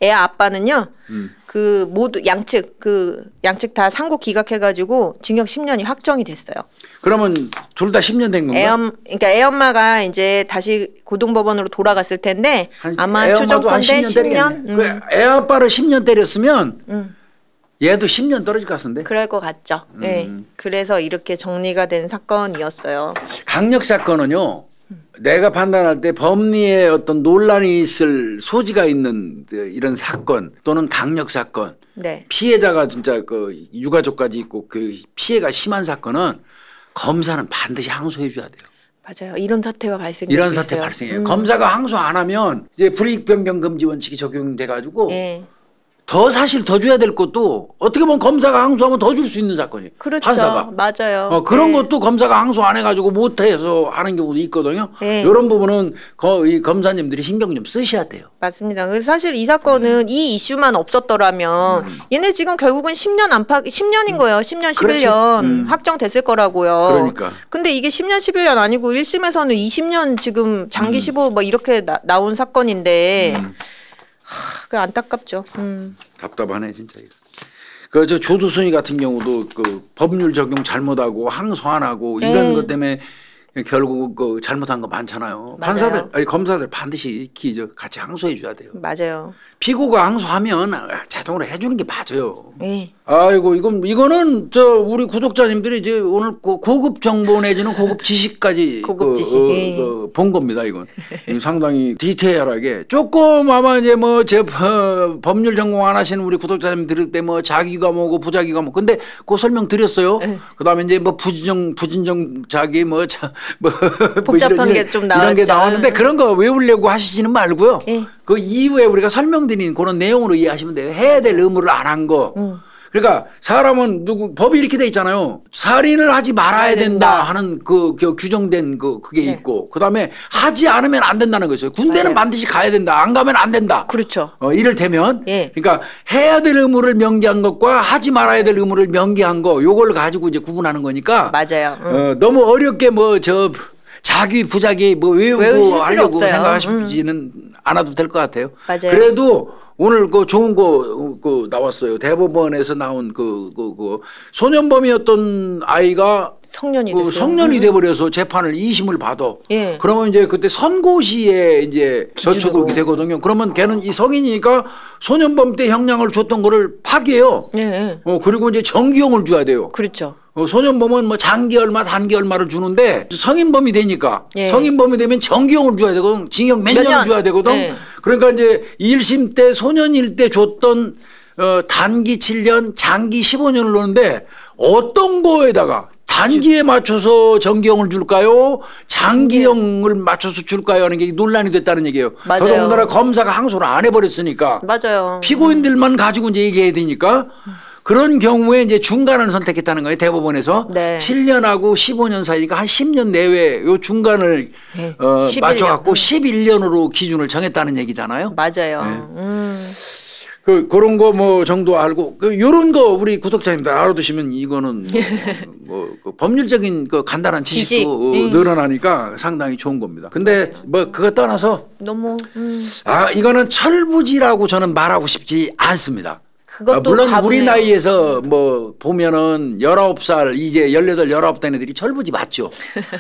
애 아빠는요. 그 모두 양측 다 상고 기각해가지고 징역 10년이 확정이 됐어요. 그러면 둘 다 10년 된 건가? 그러니까 애 엄마가 이제 다시 고등법원으로 돌아갔을 텐데 아마 추정컨대 10년. 애 아빠를 10년 때렸으면 얘도 10년 떨어질 것 같은데. 그럴 것 같죠. 네. 그래서 이렇게 정리가 된 사건이었어요. 강력 사건은요. 내가 판단할 때 법리에 어떤 논란이 있을 소지가 있는 이런 사건 또는 강력 사건, 네. 피해자가 진짜 그 유가족까지 있고 그 피해가 심한 사건은 검사는 반드시 항소해 줘야 돼요. 맞아요. 이런 사태가 발생해요. 이런 사태 발생해요. 검사가 항소 안 하면 이제 불이익 변경 금지 원칙이 적용돼 가지고 사실 더 줘야 될 것도 어떻게 보면 검사가 항소하면 더 줄 수 있는 사건이에요. 그렇죠. 판사가. 맞아요. 그런 것도 검사가 항소 안 해가지고 못해서 하는 경우도 있거든요. 이런 부분은 이 검사님들이 신경 좀 쓰셔야 돼요. 맞습니다. 그래서 사실 이 사건은 이 이슈만 없었더라면 얘네 지금 결국은 10년인 거예요. 10년, 11년 확정됐을 거라고요. 그러니까. 근데 이게 10년, 11년 아니고 1심에서는 20년 지금 장기 15 뭐 이렇게 나온 사건인데 그 안타깝죠. 답답하네 진짜 이거. 저 조두순이 같은 경우도 그 법률 적용 잘못하고 항소 안 하고 이런 것 때문에 결국 그 잘못한 거 많잖아요. 판사들, 검사들 반드시 같이 항소해 줘야 돼요. 맞아요. 피고가 항소하면 자동으로 해주는 게 맞아요. 네. 아이고 이거는 우리 구독자님들이 이제 오늘 고급 정보 내지는 고급 지식까지 고급 지식 본 겁니다. 이건 상당히 디테일하게 조금 아마 이제 제 법률 전공 안 하시는 우리 구독자님 들을 때 자기가 뭐고 부자기가 뭐 근데 그 설명 드렸어요. 그다음에 이제 부진정 자기 복잡한 게 좀 나왔죠. 이런 게 나왔는데 그런 거 외우려고 하시지는 말고요. 그 이후에 우리가 설명드린 그런 내용으로 이해하시면 돼요. 해야 될 의무를 안 한 거. 그러니까 사람은 법이 이렇게 돼 있잖아요. 살인을 하지 말아야 된다 하는 그 규정된 그게 있고, 그다음에 하지 않으면 안 된다는 거 있어요. 군대는 반드시 가야 된다. 안 가면 안 된다. 그렇죠. 이를테면 그러니까 해야 될 의무를 명기한 것과 하지 말아야 될 의무를 명기한 거, 요걸 가지고 이제 구분하는 거니까. 맞아요. 너무 어렵게 자기 부자기 외우고 하려고 생각하시지는 않아도 될 것 같아요. 맞아요. 그래도 오늘 좋은 거 나왔어요. 대법원에서 나온 소년범이었던 아이가 성년이 됐어요. 성년이 돼버려서 재판을 2심을 받아. 그러면 이제 그때 선고시에 이제 저촉이 되거든요. 그러면 걔는 이 성인이니까 소년범 때 형량을 줬던 거를 파기해요. 그리고 이제 정기형을 줘야 돼요. 그렇죠. 소년범은 장기 얼마 단기 얼마를 주는데 성인범이 되니까 성인범이 되면 정기형을 줘야 되거든. 징역 몇 년을 줘야 되거든. 그러니까 이제 1심 때 소년일 때 줬던 단기 7년 장기 15년을 넣는데 어떤 거에다가 단기에 맞춰서 정기형을 줄까요? 장기형을 맞춰서 줄까요? 하는 게 논란이 됐다는 얘기예요. 더더군다나 검사가 항소를 안 해버렸으니까. 맞아요. 피고인들만 가지고 이제 얘기해야 되니까. 그런 경우에 이제 중간을 선택했다는 거예요. 대법원에서. 7년하고 15년 사이니까 한 10년 내외 요 중간을 맞춰갖고 11년으로 기준을 정했다는 얘기잖아요. 맞아요. 그런 거 정도 알고 요런 거 우리 구독자님들 알아두시면 이거는 법률적인 간단한 지식도 늘어나니까 상당히 좋은 겁니다. 근데 그거 떠나서 너무 이거는 철부지라고 저는 말하고 싶지 않습니다. 물론 우리 나이에서 보면은 19살 이제 18, 19된 애들이 철부지 맞죠.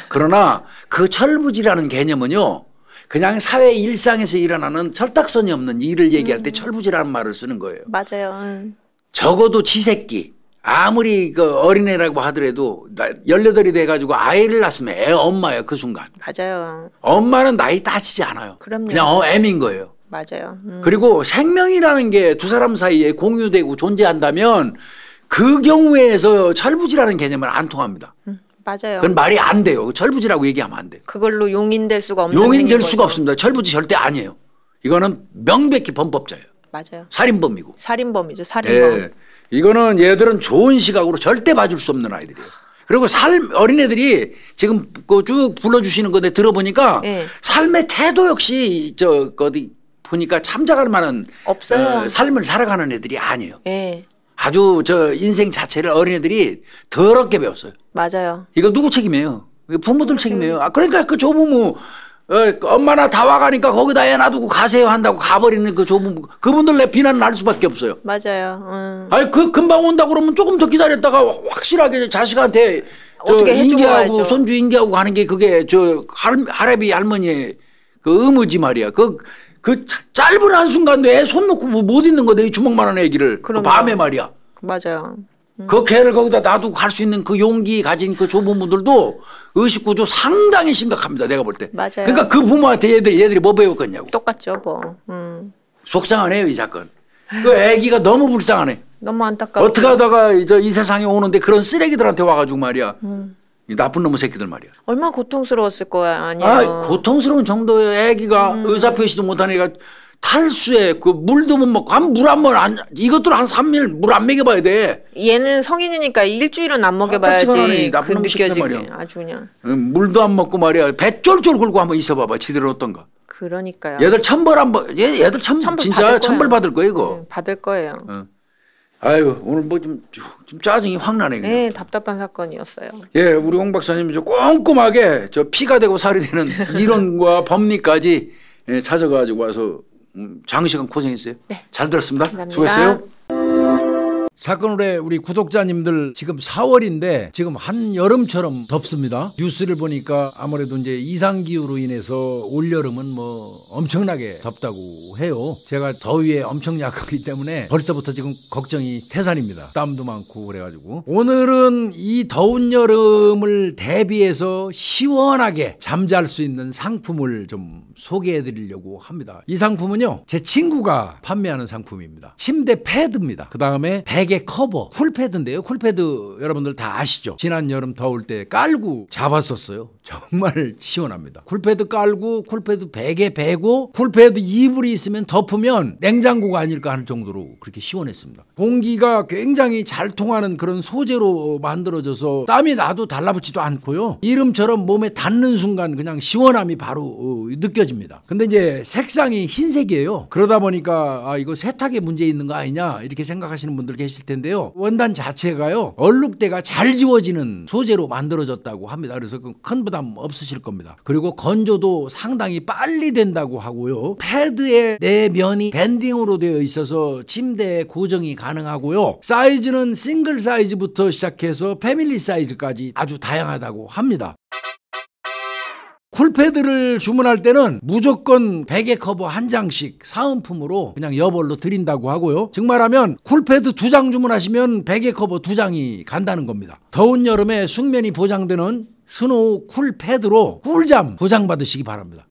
그러나 그 철부지라는 개념은요, 그냥 사회 일상에서 일어나는 철딱선이 없는 일을 얘기할 때 철부지라는 말을 쓰는 거예요. 맞아요. 적어도 지새끼 아무리 어린애라고 하더라도 18이 돼가지고 아이를 낳았으면 애 엄마예요. 그 순간. 맞아요. 엄마는 나이 따지지 않아요. 그럼요. 그냥 애민 거예요. 맞아요. 그리고 생명이라는 게 두 사람 사이에 공유되고 존재한다면 그 경우에서 철부지라는 개념은 안 통합니다. 맞아요. 그건 말이 안 돼요. 철부지라고 얘기하면 안 돼요. 그걸로 용인될 수가 없는 용인될 수가 없습니다. 철부지 절대 아니에요. 이거는 명백히 범법자예요. 맞아요. 살인범이고. 살인범이죠. 살인범. 이거는 얘들은 좋은 시각으로 절대 봐줄 수 없는 아이들이에요. 그리고 어린애들이 지금 쭉 불러주시는 건데 들어보니까 삶의 태도 역시 어디 보니까 참작할 만한 없어요. 삶을 살아가는 애들이 아니에요. 아주 인생 자체를 어린애들이 더럽게 배웠어요. 맞아요. 이거 누구 책임이에요? 부모들 책임이에요. 그러니까 그 조부모 엄마나 다 와가니까 거기다 애 놔두고 가세요 한다고 가버리는 그 조부모 그분들 내 비난을 할 수밖에 없어요. 맞아요. 아니 금방 온다 그러면 조금 더 기다렸다가 확실하게 자식한테 어떻게 인계하고 손주 인계하고 가는 게 그게 할애비 할머니의 그 의무지 말이야. 그 짧은 한순간도 애 손 놓고 못 있는 거 내 주먹만한 애기를 그 밤에 말이야. 맞아요. 그 개를 거기다 놔두고 갈 수 있는 그 용기 가진 그 조부모들도 의식구조 상당히 심각합니다. 내가 볼 때. 맞아요. 그러니까 그 부모한테 얘들이 뭐 배웠겠냐고. 똑같죠 속상하네요 이 사건. 그 애기가 너무 불쌍하네. 너무 안타까워. 어떻게 하다가 이 세상에 오는데 그런 쓰레기들한테 와가지고 말이야. 이 나쁜 놈의 새끼들 말이야. 얼마나 고통스러웠을 거야. 아니요. 고통스러운 정도의 애기가 의사표시도 못한 애가 탈수에 물도 못 먹고 물 한 번 이것들 한 3일 물 안 먹여봐야 돼. 얘는 성인이니까 일주일은 안 먹여봐야지. 나쁜 놈의 새끼들 말이야. 아주 그냥. 물도 안 먹고 말이야. 배 쫄쫄 굴고 한번 있어봐봐. 지들은 어떤가. 그러니까요. 얘들 천벌 얘들 진짜 천벌 받을 거예요 이거. 받을 거예요. 아유 오늘 좀 짜증이 확 나네. 그냥. 네, 답답한 사건이었어요. 우리 홍 박사님이 꼼꼼하게 피가 되고 살이 되는 이론과 법리까지 찾아가지고 와서 장시간 고생했어요. 네. 잘 들었습니다. 감사합니다. 수고했어요. 사건의 우리 구독자님들 지금 4월인데 지금 한여름처럼 덥습니다. 뉴스를 보니까 아무래도 이제 이상기후로 인해서 올여름은 엄청나게 덥다고 해요. 제가 더위에 엄청 약하기 때문에 벌써부터 지금 걱정이 태산입니다. 땀도 많고 그래가지고 오늘은 이 더운 여름을 대비해서 시원하게 잠잘 수 있는 상품을 좀 소개해 드리려고 합니다. 이 상품은요 제 친구가 판매하는 상품입니다. 침대 패드입니다. 그 다음에 베개 베개 커버, 쿨패드인데요. 쿨패드 여러분들 다 아시죠? 지난 여름 더울 때 깔고 잡았었어요. 정말 시원합니다. 쿨패드 깔고 쿨패드 베개 베고 쿨패드 이불이 있으면 덮으면 냉장고가 아닐까 하는 정도로 그렇게 시원했습니다. 공기가 굉장히 잘 통하는 그런 소재로 만들어져서 땀이 나도 달라붙지도 않고요. 이름처럼 몸에 닿는 순간 그냥 시원함이 바로 느껴집니다. 근데 이제 색상이 흰색이에요. 그러다 보니까 이거 세탁에 문제 있는 거 아니냐 이렇게 생각하시는 분들 계실 텐데요. 원단 자체가요. 얼룩대가 잘 지워지는 소재로 만들어졌다고 합니다. 그래서 큰 부담 없으실 겁니다. 그리고 건조도 상당히 빨리 된다고 하고요. 패드의 내면이 밴딩으로 되어 있어서 침대에 고정이 가능하고요. 사이즈는 싱글 사이즈부터 시작해서 패밀리 사이즈까지 아주 다양하다고 합니다. 쿨패드를 주문할 때는 무조건 베개 커버 한 장씩 사은품으로 그냥 여벌로 드린다고 하고요. 즉 말하면 쿨패드 2장 주문하시면 베개 커버 2장이 간다는 겁니다. 더운 여름에 숙면이 보장되는 스노우 쿨패드로 꿀잠 보장받으시기 바랍니다.